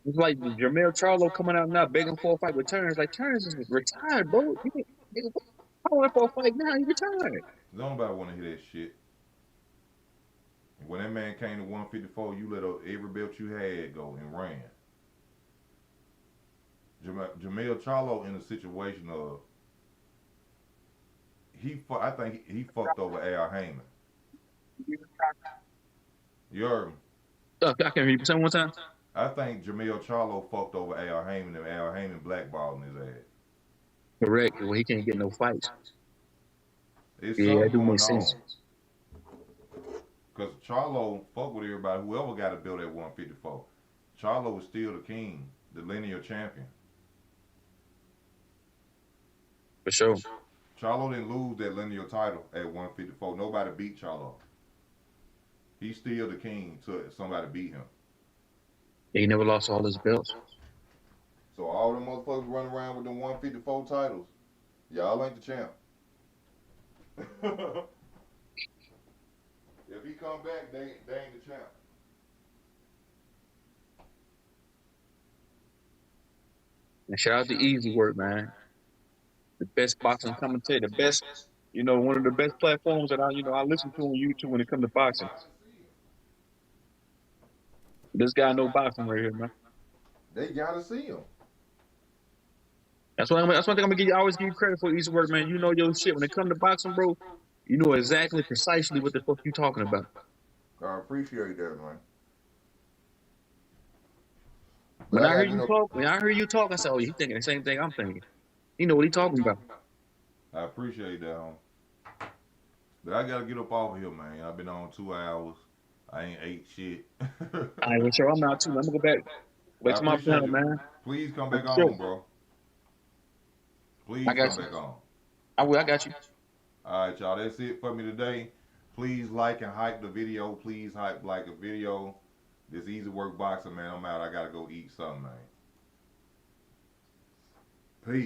it's like Jermell Charlo coming out now begging for a fight with Terrence. Like Terrence is retired, bro. I want for a fight now. He retired. Nobody want to hear that shit. When that man came to 154, you let every belt you had go and ran. Jamel Charlo in a situation of I think he fucked over Al Heyman. You heard me? I can't hear you. Say one more time. I think Jamel Charlo fucked over Al Heyman and Al Heyman blackballing his ass. Correct. Well, he can't get no fights. It's Yeah, that something do make going sense. on. Because Charlo fuck with everybody, whoever got a belt at 154. Charlo was still the king, the linear champion. For sure. Charlo didn't lose that linear title at 154. Nobody beat Charlo. He's still the king till somebody beat him. He never lost all his belts. So all the motherfuckers running around with them 154 titles, y'all ain't the champ. If he come back, they ain't the champ. And shout out to Easy Work, man. The best boxing commentator, the best, one of the best platforms that I listen to on YouTube when it comes to boxing. This guy know boxing right here, man. They gotta see him. That's one thing I'm gonna give you. I always give you credit for Easy Work, man. You know your shit when it comes to boxing, bro. You know exactly, precisely what the fuck you talking about. I appreciate that, man. But When I I hear gotta get you up. talk, I said, oh, he thinking the same thing I'm thinking. You know what he talking about. I appreciate that, homie. But I gotta get up off of here, man. I've been on 2 hours. I ain't ate shit. All right, well, sure, I'm out too. I'm gonna go back I to my appreciate panel, you. man. Please come For back sure. on, bro. I Please got come you. back on. I will. I got you. All right, y'all. That's it for me today. Please like and hype the video. Please hype like a video. This Easy Work Boxing, man. I'm out. I gotta go eat something, man. Peace.